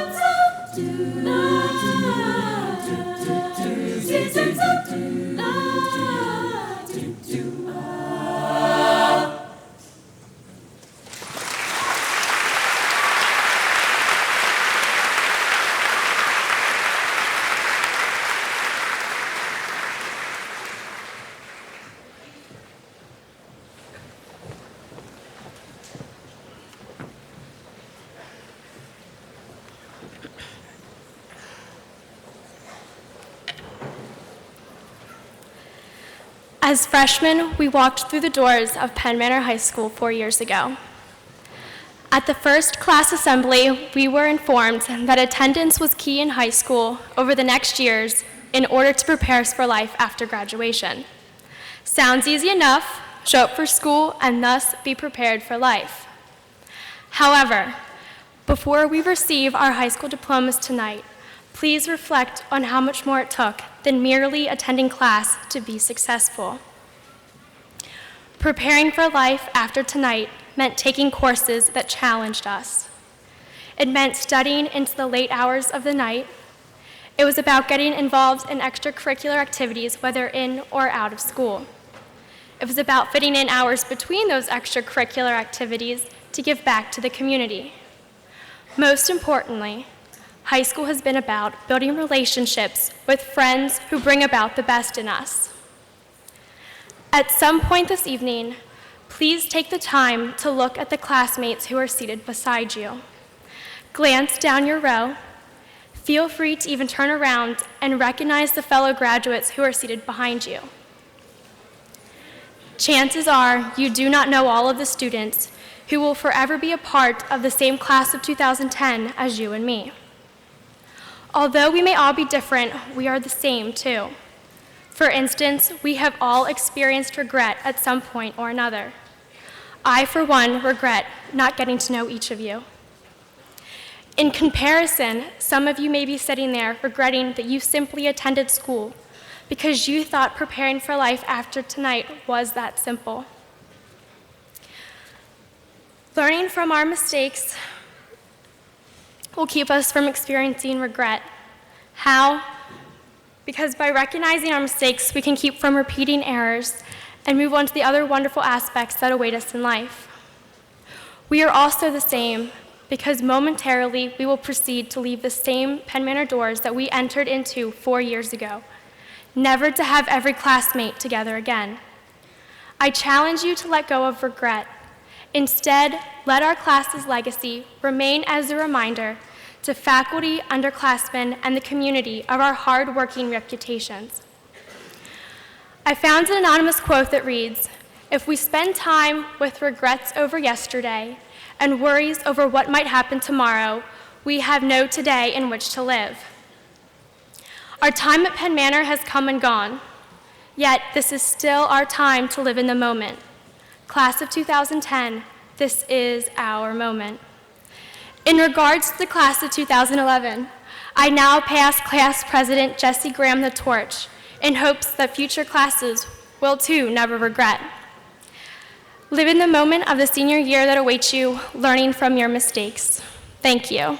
As freshmen, we walked through the doors of Penn Manor High School 4 years ago. At the first class assembly, we were informed that attendance was key in high school over the next years in order to prepare us for life after graduation. Sounds easy enough: show up for school and thus be prepared for life. However, before we receive our high school diplomas tonight, please reflect on how much more it took than merely attending class to be successful. Preparing for life after tonight meant taking courses that challenged us. It meant studying into the late hours of the night. It was about getting involved in extracurricular activities, whether in or out of school. It was about fitting in hours between those extracurricular activities to give back to the community. Most importantly, high school has been about building relationships with friends who bring about the best in us. At some point this evening, please take the time to look at the classmates who are seated beside you. Glance down your row. Feel free to even turn around and recognize the fellow graduates who are seated behind you. Chances are you do not know all of the students who will forever be a part of the same class of 2010 as you and me. Although we may all be different, we are the same too. For instance, we have all experienced regret at some point or another. I, for one, regret not getting to know each of you. In comparison, some of you may be sitting there regretting that you simply attended school because you thought preparing for life after tonight was that simple. Learning from our mistakes will keep us from experiencing regret. How? Because by recognizing our mistakes, we can keep from repeating errors and move on to the other wonderful aspects that await us in life. We are also the same because momentarily we will proceed to leave the same Penn Manor doors that we entered into 4 years ago, never to have every classmate together again. I challenge you to let go of regret. Instead, let our class's legacy remain as a reminder to faculty, underclassmen, and the community of our hard-working reputations. I found an anonymous quote that reads, "If we spend time with regrets over yesterday and worries over what might happen tomorrow, we have no today in which to live." Our time at Penn Manor has come and gone, yet this is still our time to live in the moment. Class of 2010, this is our moment. In regards to the class of 2011, I now pass Class President Jesse Graham the torch in hopes that future classes will too never regret. Live in the moment of the senior year that awaits you, learning from your mistakes. Thank you.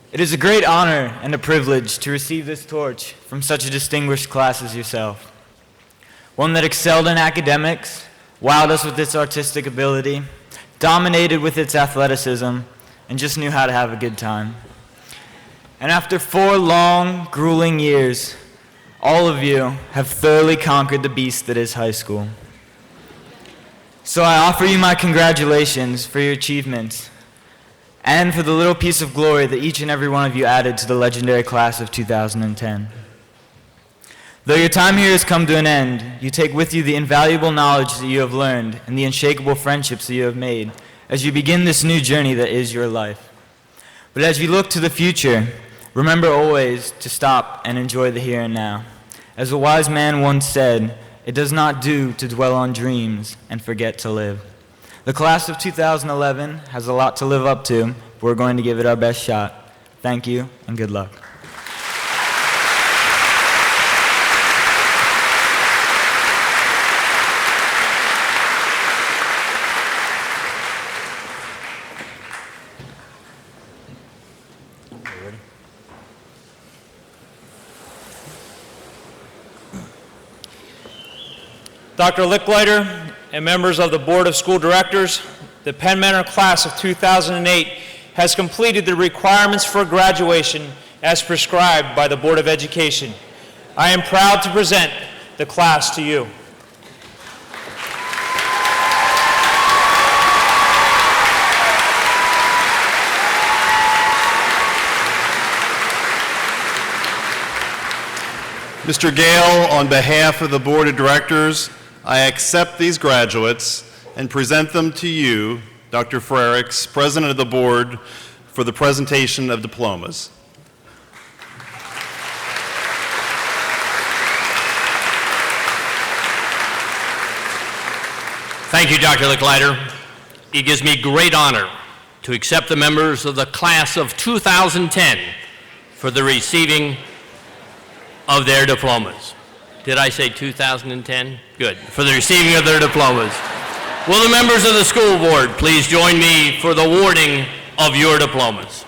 It is a great honor and a privilege to receive this torch from such a distinguished class as yourself. One that excelled in academics, wowed us with its artistic ability, dominated with its athleticism, and just knew how to have a good time. And after 4 long, grueling years, all of you have thoroughly conquered the beast that is high school. So I offer you my congratulations for your achievements and for the little piece of glory that each and every one of you added to the legendary class of 2010. Though your time here has come to an end, you take with you the invaluable knowledge that you have learned and the unshakable friendships that you have made as you begin this new journey that is your life. But as you look to the future, remember always to stop and enjoy the here and now. As a wise man once said, it does not do to dwell on dreams and forget to live. The class of 2011 has a lot to live up to, but we're going to give it our best shot. Thank you, and good luck. Dr. Licklider and members of the Board of School Directors, the Penn Manor class of 2008 has completed the requirements for graduation as prescribed by the Board of Education. I am proud to present the class to you. Mr. Gale, on behalf of the Board of Directors, I accept these graduates and present them to you, Dr. Frericks, President of the Board, for the presentation of diplomas. Thank you, Dr. Licklider. It gives me great honor to accept the members of the class of 2010 for the receiving of their diplomas. Did I say 2010? Good. For the receiving of their diplomas. Will the members of the school board please join me for the awarding of your diplomas?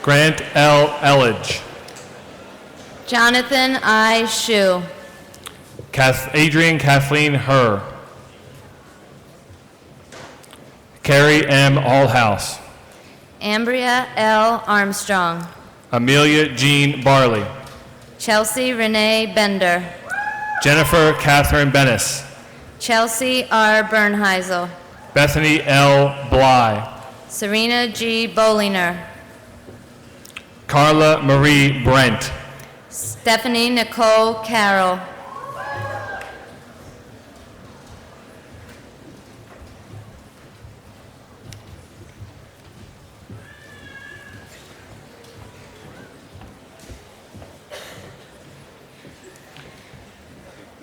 Grant L. Elledge. Jonathan I. Shu. Adrian Kathleen Herr. Carrie M. Allhouse. Ambria L. Armstrong. Amelia Jean Barley. Chelsea Renee Bender. Jennifer Catherine Bennis. Chelsea R. Bernheisel. Bethany L. Bly. Serena G. Bollinger. Carla Marie Brent. Stephanie Nicole Carroll.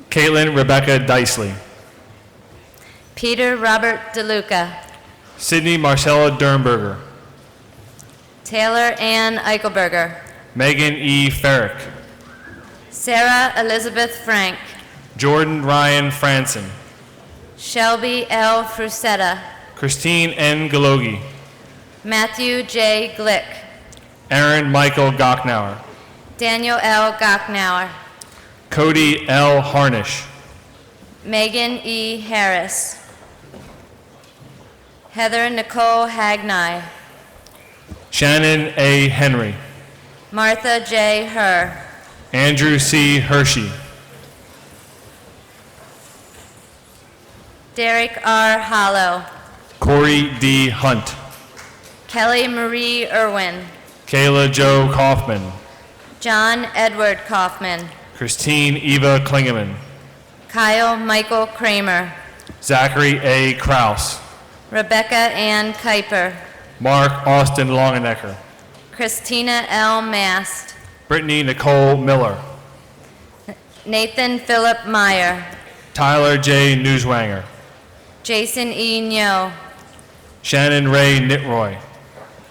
Caitlin Rebecca Dicely. Peter Robert DeLuca. Sydney Marcella Dernberger. Taylor Ann Eichelberger. Megan E. Ferrick. Sarah Elizabeth Frank. Jordan Ryan Franson. Shelby L. Frusetta. Christine N. Galogi. Matthew J. Glick. Aaron Michael Gocknauer. Daniel L. Gocknauer. Cody L. Harnish. Megan E. Harris. Heather Nicole Hagnai. Shannon A. Henry. Martha J. Herr. Andrew C. Hershey. Derek R. Hollow. Corey D. Hunt. Kelly Marie Irwin. Kayla Jo Kaufman. John Edward Kaufman. Christine Eva Klingeman. Kyle Michael Kramer. Zachary A. Kraus. Rebecca Ann Kuiper. Mark Austin Longenecker. Christina L. Mast. Brittany Nicole Miller. Nathan Philip Meyer. Tyler J. Newswanger. Jason E. Nyo. Shannon Ray Nitroy.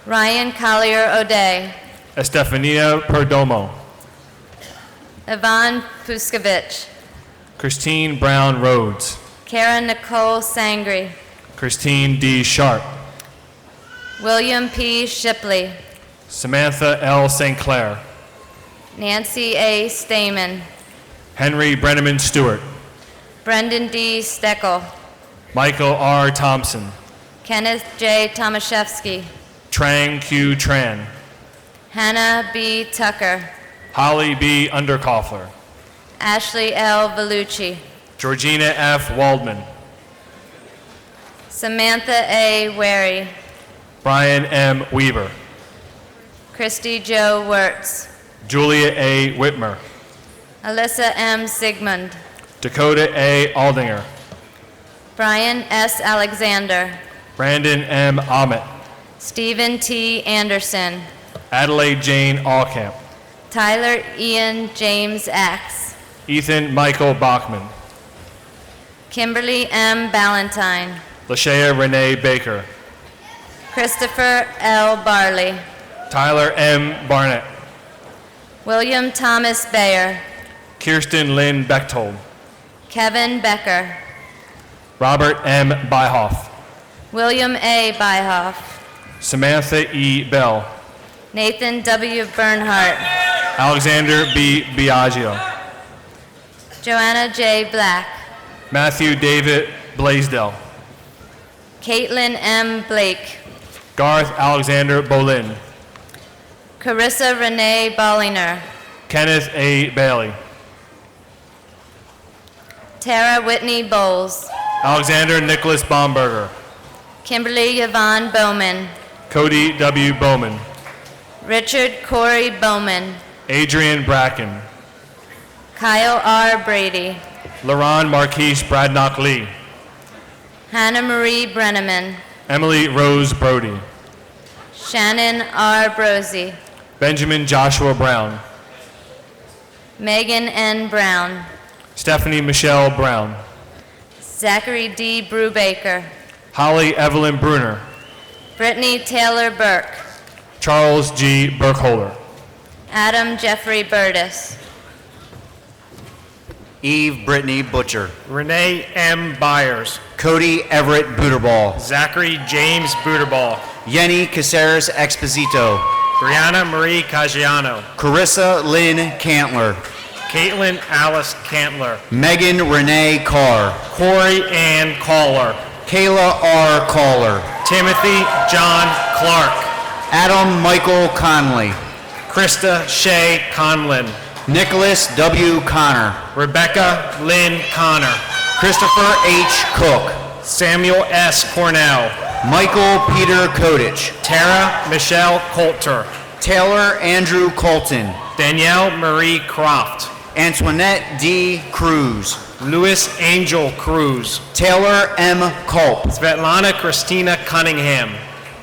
Ryan Collier O'Day. Estefania Perdomo. Yvonne Puskovich. Christine Brown Rhodes. Karen Nicole Sangri. Christine D. Sharp. William P. Shipley. Samantha L. St. Clair. Nancy A. Stamen. Henry Brenneman Stewart. Brendan D. Steckel. Michael R. Thompson. Kenneth J. Tomaszewski. Trang Q. Tran. Hannah B. Tucker. Holly B. Underkoffler. Ashley L. Vellucci. Georgina F. Waldman. Samantha A. Wary. Brian M. Weaver. Christy Jo Wirtz. Julia A. Whitmer. Alyssa M. Sigmund. Dakota A. Aldinger. Brian S. Alexander. Brandon M. Ahmet. Stephen T. Anderson, Adelaide Jane Allcamp, Tyler Ian James Axe, Ethan Michael Bachman, Kimberly M. Ballantyne, Lashaya Renee Baker, Christopher L. Barley, Tyler M. Barnett, William Thomas Bayer, Kirsten Lynn Bechtold, Kevin Becker, Robert M. Byhoff, William A. Byhoff, Samantha E. Bell, Nathan W. Bernhardt, Alexander B. Biagio, Joanna J. Black, Matthew David Blaisdell, Caitlin M. Blake, Garth Alexander Bolin, Carissa Renee Bollinger, Kenneth A. Bailey, Tara Whitney Bowles, Alexander Nicholas Baumberger, Kimberly Yvonne Bowman, Cody W. Bowman, Richard Corey Bowman, Adrian Bracken, Kyle R. Brady, LaRon Marquise Bradnock Lee, Hannah Marie Brenneman, Emily Rose Brody, Shannon R. Brosey, Benjamin Joshua Brown, Megan N. Brown, Stephanie Michelle Brown, Zachary D. Brubaker, Holly Evelyn Bruner, Brittany Taylor Burke, Charles G. Burkholder, Adam Jeffrey Burtis, Eve Brittany Butcher, Renee M. Byers, Cody Everett Booterball, Zachary James Booterball, Yenny Caceres Exposito, Brianna Marie Caggiano, Carissa Lynn Cantler, Caitlin Alice Cantler, Megan Renee Carr, Corey Ann Caller, Kayla R. Caller, Timothy John Clark, Adam Michael Conley, Krista Shea Conlin, Nicholas W. Connor, Rebecca Lynn Connor, Christopher H. Cook, Samuel S. Cornell, Michael Peter Kodich, Tara Michelle Coulter, Taylor Andrew Colton, Danielle Marie Croft, Antoinette D. Cruz, Louis Angel Cruz, Taylor M. Culp, Svetlana Christina Cunningham,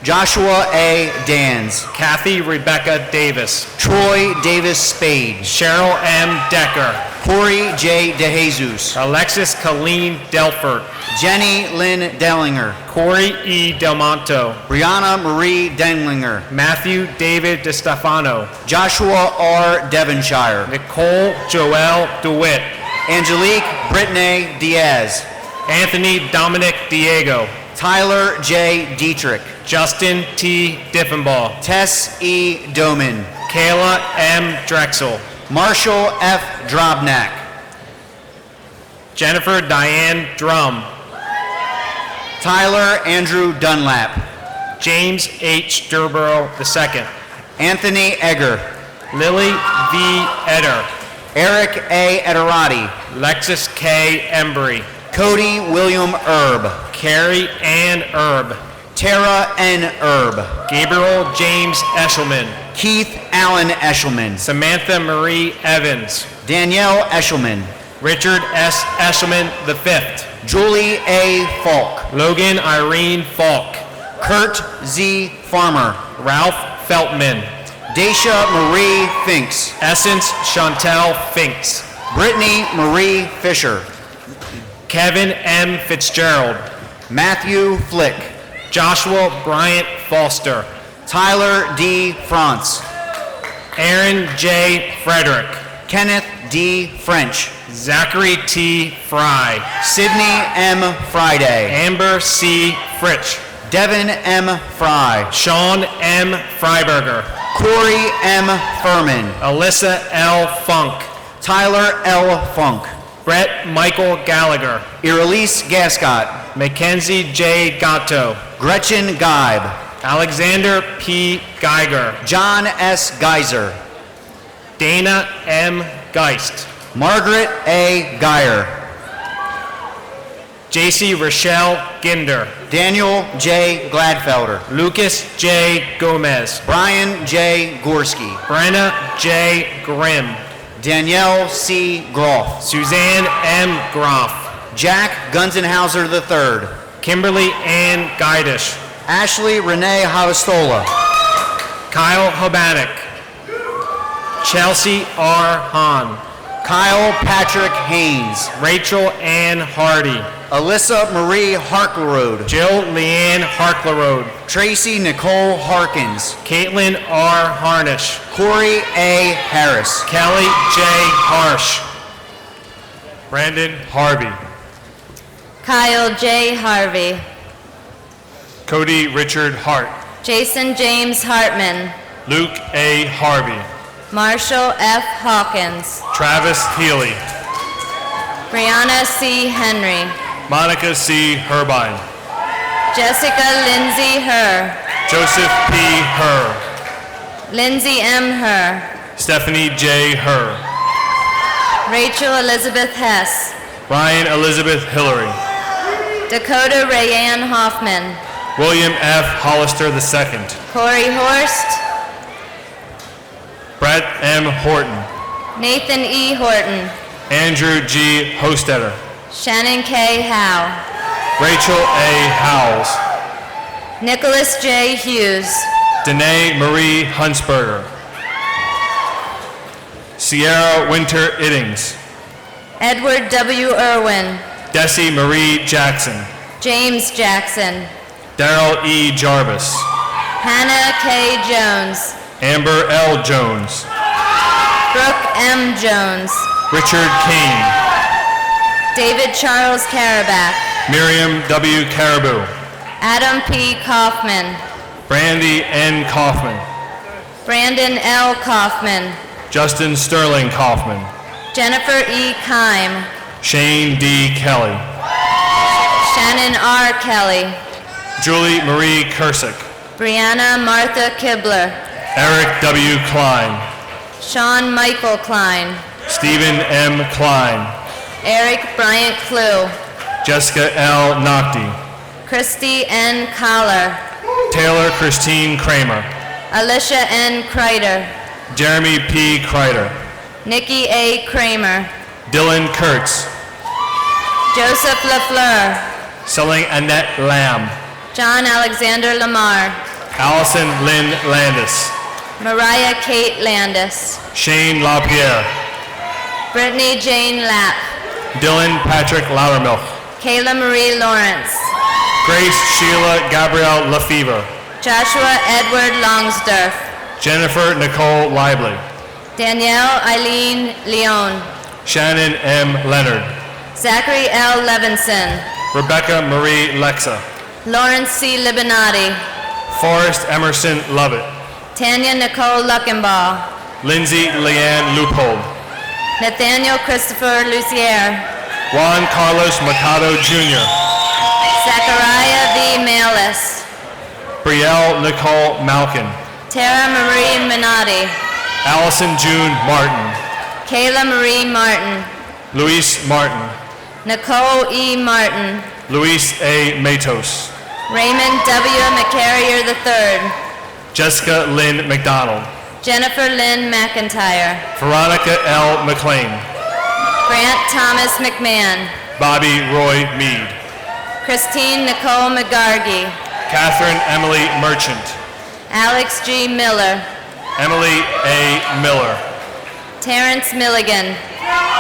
Joshua A. Dans, Kathy Rebecca Davis, Troy Davis Spade, Cheryl M. Decker, Corey J. DeJesus, Alexis Colleen Delford, Jenny Lynn Dellinger, Corey E. Delmonto, Brianna Marie Denlinger, Matthew David DeStefano, Joshua R. Devonshire, Nicole Joelle DeWitt, Angelique Brittany Diaz, Anthony Dominic Diego, Tyler J. Dietrich, Justin T. Diffenbaugh, Tess E. Doman, Kayla M. Drexel, Marshall F. Drobnak, Jennifer Diane Drum, Tyler Andrew Dunlap, James H. Durborough II, Anthony Egger, Lily V. Eder, Eric A. Ederati, Lexus K. Embry, Cody William Erb, Carrie Ann Erb, Tara N. Erb, Gabriel James Eshelman, Keith Allen Eshelman, Samantha Marie Evans, Danielle Eshelman, Richard S. Eshelman V, Julie A. Falk, Logan Irene Falk, Kurt Z. Farmer, Ralph Feltman, Daisha Marie Finks, Essence Chantel Finks, Brittany Marie Fisher, Kevin M. Fitzgerald, Matthew Flick, Joshua Bryant Foster, Tyler D. France, Aaron J. Frederick, Kenneth D. French, Zachary T. Fry, Sydney M. Friday, Amber C. Fritsch, Devin M. Fry, Sean M. Freiberger, Corey M. Furman, Alyssa L. Funk, Tyler L. Funk, Brett Michael Gallagher, Irelise Gascott, Mackenzie J. Gatto, Gretchen Geib, Alexander P. Geiger, John S. Geiser, Dana M. Geist, Margaret A. Geyer, J.C. Rochelle Ginder, Daniel J. Gladfelder, Lucas J. Gomez, Brian J. Gorski, Brenna J. Grimm, Danielle C. Groff, Suzanne M. Groff, Jack Gunzenhauser III, Kimberly Ann Geidish, Ashley Renee Havastola. Kyle Hobanek. Chelsea R. Hahn. Kyle Patrick Haynes. Rachel Ann Hardy. Alyssa Marie Harklerode. Jill Leanne Harklerode. Tracy Nicole Harkins. Caitlin R. Harnish. Corey A. Harris. Kelly J. Harsh. Brandon Harvey. Kyle J. Harvey. Cody Richard Hart. Jason James Hartman. Luke A. Harvey. Marshall F. Hawkins. Travis Healy. Brianna C. Henry. Monica C. Herbine. Jessica Lindsay Herr. Joseph P. Herr. Lindsay M. Herr. Stephanie J. Herr. Rachel Elizabeth Hess. Ryan Elizabeth Hillary. Dakota Rayanne Hoffman. William F. Hollister II. Corey Horst. Brett M. Horton. Nathan E. Horton. Andrew G. Hostetter. Shannon K. Howe. Rachel A. Howells. Nicholas J. Hughes. Danae Marie Hunsberger. Sierra Winter Iddings. Edward W. Irwin. Desi Marie Jackson. James Jackson. Daryl E. Jarvis. Hannah K. Jones. Amber L. Jones. Brooke M. Jones. Richard Kane. David Charles Karabak. Miriam W. Caribou. Adam P. Kaufman. Brandy N. Kaufman. Brandon L. Kaufman. Justin Sterling Kaufman. Jennifer E. Kime. Shane D. Kelly. Shannon R. Kelly. Julie Marie Kursick. Brianna Martha Kibler. Eric W. Klein. Sean Michael Klein. Stephen M. Klein. Eric Bryant Clue. Jessica L. Nocti. Christy N. Collar. Taylor Christine Kramer. Alicia N. Kreider. Jeremy P. Kreider. Nikki A. Kramer. Dylan Kurtz. Joseph LaFleur. Selling Annette Lamb. John Alexander Lamar. Allison Lynn Landis. Mariah Kate Landis. Shane LaPierre. Brittany Jane Lapp. Dylan Patrick Loudermilk. Kayla Marie Lawrence. Grace Sheila Gabrielle Lefevre. Joshua Edward Longsdorf. Jennifer Nicole Lively. Danielle Eileen Leon. Shannon M. Leonard. Zachary L. Levinson. Rebecca Marie Lexa. Lawrence C. Libinati. Forrest Emerson Lovett. Tanya Nicole Luckenbaugh. Lindsay Leanne Loopold. Nathaniel Christopher Lucier. Juan Carlos Mercado Jr. Zachariah V. Malis. Brielle Nicole Malkin. Tara Marie Minotti. Allison June Martin. Kayla Marie Martin. Luis Martin. Nicole E. Martin. Luis A. Matos. Raymond W. McCarrier III. Jessica Lynn McDonald. Jennifer Lynn McIntyre. Veronica L. McLean. Grant Thomas McMahon. Bobby Roy Mead. Christine Nicole McGargy. Catherine Emily Merchant. Alex G. Miller. Emily A. Miller. Terrence Milligan.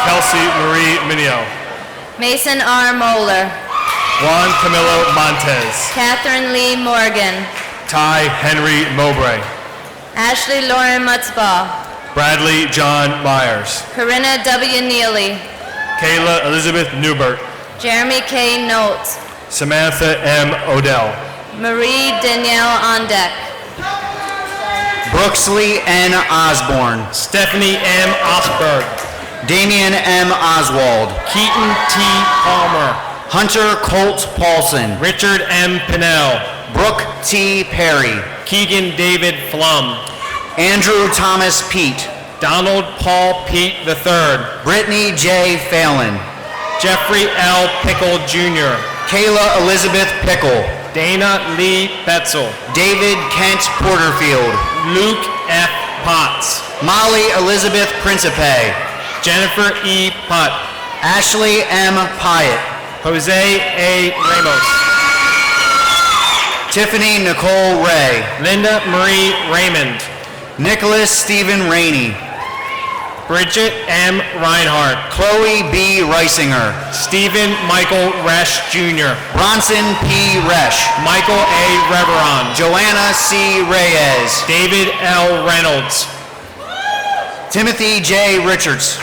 Kelsey Marie Minio. Mason R. Moeller. Juan Camilo Montez. Catherine Lee Morgan. Ty Henry Mowbray. Ashley Lauren Mutzbaugh. Bradley John Myers. Corinna W. Neely. Kayla Elizabeth Newbert. Jeremy K. Nolt. Samantha M. Odell. Marie Danielle Ondeck. Brooksley N. Osborne. Stephanie M. Osberg. Damian M. Oswald. Keaton T. Palmer. Hunter Colt Paulson. Richard M. Pinnell. Brooke T. Perry. Keegan David Flum. Andrew Thomas Pete. Donald Paul Pete III. Brittany J. Phelan. Jeffrey L. Pickle Jr. Kayla Elizabeth Pickle. Dana Lee Betzel. David Kent Porterfield. Luke F. Potts. Molly Elizabeth Principe. Jennifer E. Putt. Ashley M. Pyatt. Jose A. Ramos. Tiffany Nicole Ray. Linda Marie Raymond. Nicholas Stephen Rainey. Bridget M. Reinhardt. Chloe B. Reisinger. Stephen Michael Resch Jr. Bronson P. Resch. Michael A. Reveron. Joanna C. Reyes. David L. Reynolds. Timothy J. Richards.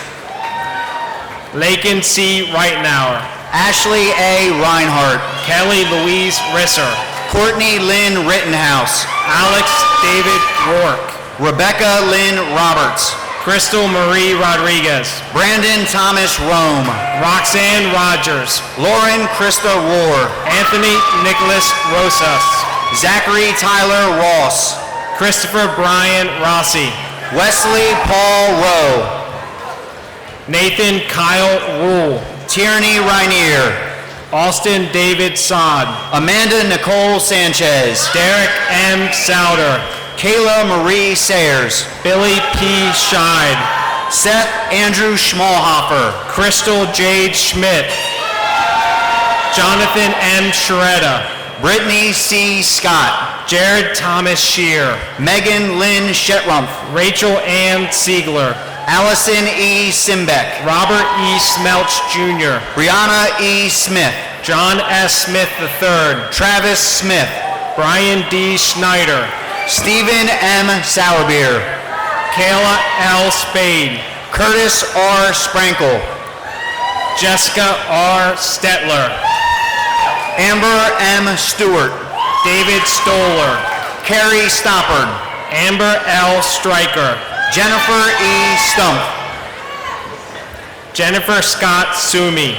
Lakin C. Reitnauer. Ashley A. Reinhardt. Kelly Louise Risser. Courtney Lynn Rittenhouse. Alex David Rourke. Rebecca Lynn Roberts. Crystal Marie Rodriguez. Brandon Thomas Rome. Roxanne Rogers. Lauren Krista Rohr. Anthony Nicholas Rosas. Zachary Tyler Ross. Christopher Brian Rossi. Wesley Paul Rowe. Nathan Kyle Rule. Tierney Rainier. Austin David Sod. Amanda Nicole Sanchez. Derek M. Souter. Kayla Marie Sayers. Billy P. Scheid. Seth Andrew Schmalhofer. Crystal Jade Schmidt. Jonathan M. Sharetta. Brittany C. Scott. Jared Thomas Shear. Megan Lynn Shetrumpf. Rachel Ann Siegler. Allison E. Simbeck. Robert E. Smelch Jr. Brianna E. Smith. John S. Smith III. Travis Smith. Brian D. Schneider. Stephen M. Sourbeer. Kayla L. Spade. Curtis R. Sprankle. Jessica R. Stetler. Amber M. Stewart. David Stoller. Carrie Stoppard. Amber L. Stryker. Jennifer E. Stump. Jennifer Scott Sumi.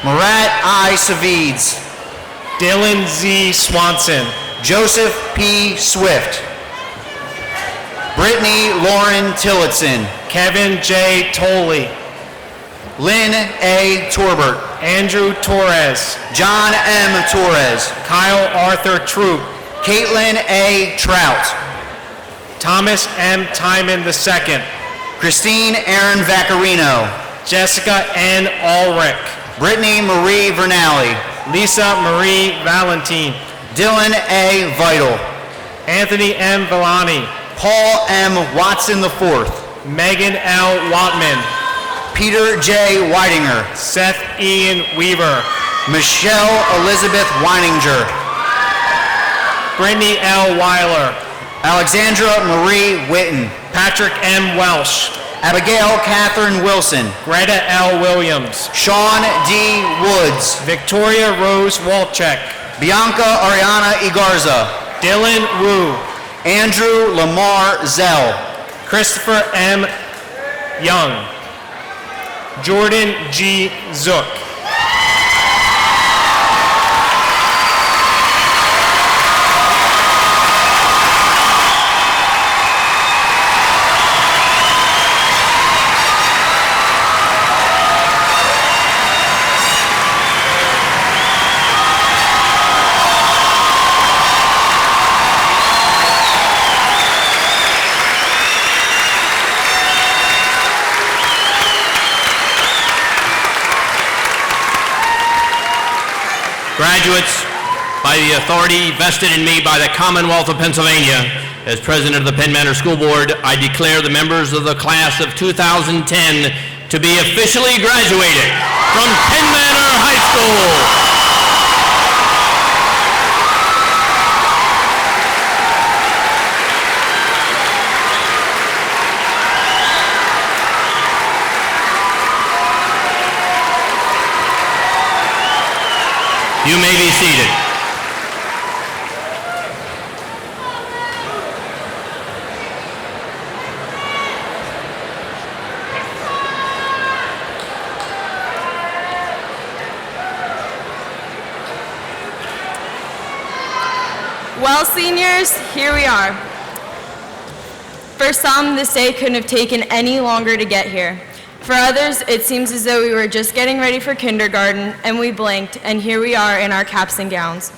Murat I. Savides. Dylan Z. Swanson. Joseph P. Swift. Brittany Lauren Tillotson. Kevin J. Tolley. Lynn A. Torbert. Andrew Torres. John M. Torres. Kyle Arthur Troop. Caitlin A. Trout. Thomas M. Timon II. Christine Aaron Vaccarino. Jessica N. Ulrich. Brittany Marie Vernali. Lisa Marie Valentine. Dylan A. Vital. Anthony M. Villani. Paul M. Watson IV. Megan L. Watman. Peter J. Weidinger. Seth Ian Weaver. Michelle Elizabeth Weininger. Brittany L. Weiler. Alexandra Marie Witten. Patrick M. Welsh. Abigail Catherine Wilson. Greta L. Williams. Sean D. Woods. Victoria Rose Walczek. Bianca Ariana Igarza. Dylan Wu. Andrew Lamar Zell. Christopher M. Young. Jordan G. Zook. Graduates, by the authority vested in me by the Commonwealth of Pennsylvania, as President of the Penn Manor School Board, I declare the members of the class of 2010 to be officially graduated from Penn Manor High School. You may be seated. Well, seniors, here we are. For some, this day couldn't have taken any longer to get here. For others, it seems as though we were just getting ready for kindergarten, and we blinked, and here we are in our caps and gowns.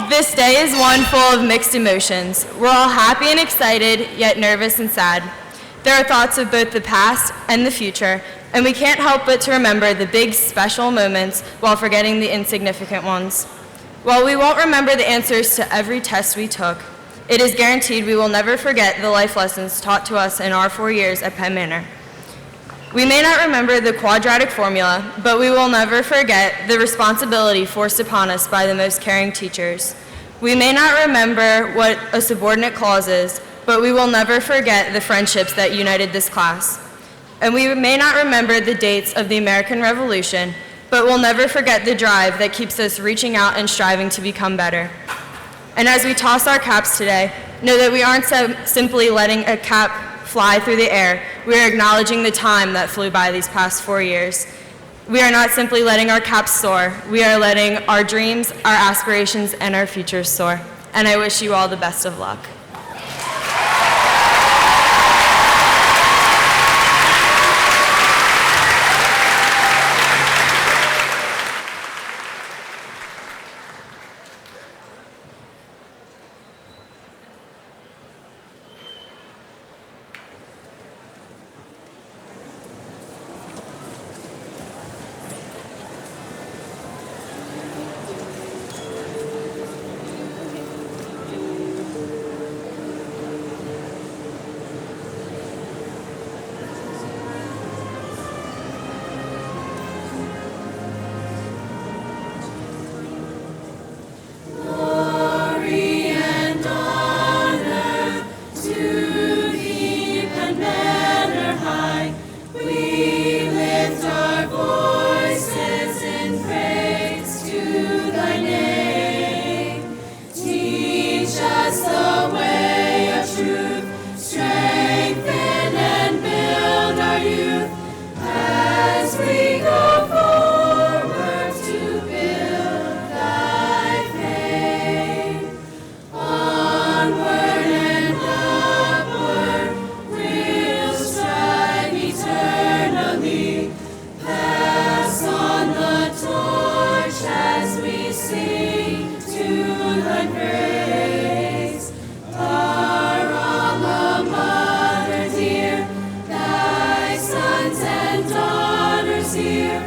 This day is one full of mixed emotions. We're all happy and excited, yet nervous and sad. There are thoughts of both the past and the future, and we can't help but to remember the big, special moments while forgetting the insignificant ones. While we won't remember the answers to every test we took, it is guaranteed we will never forget the life lessons taught to us in our 4 years at Penn Manor. We may not remember the quadratic formula, but we will never forget the responsibility forced upon us by the most caring teachers. We may not remember what a subordinate clause is, but we will never forget the friendships that united this class. And we may not remember the dates of the American Revolution, but we'll never forget the drive that keeps us reaching out and striving to become better. And as we toss our caps today, know that we aren't simply letting a cap fly through the air. We are acknowledging the time that flew by these past 4 years. We are not simply letting our caps soar. We are letting our dreams, our aspirations, and our futures soar. And I wish you all the best of luck. Here,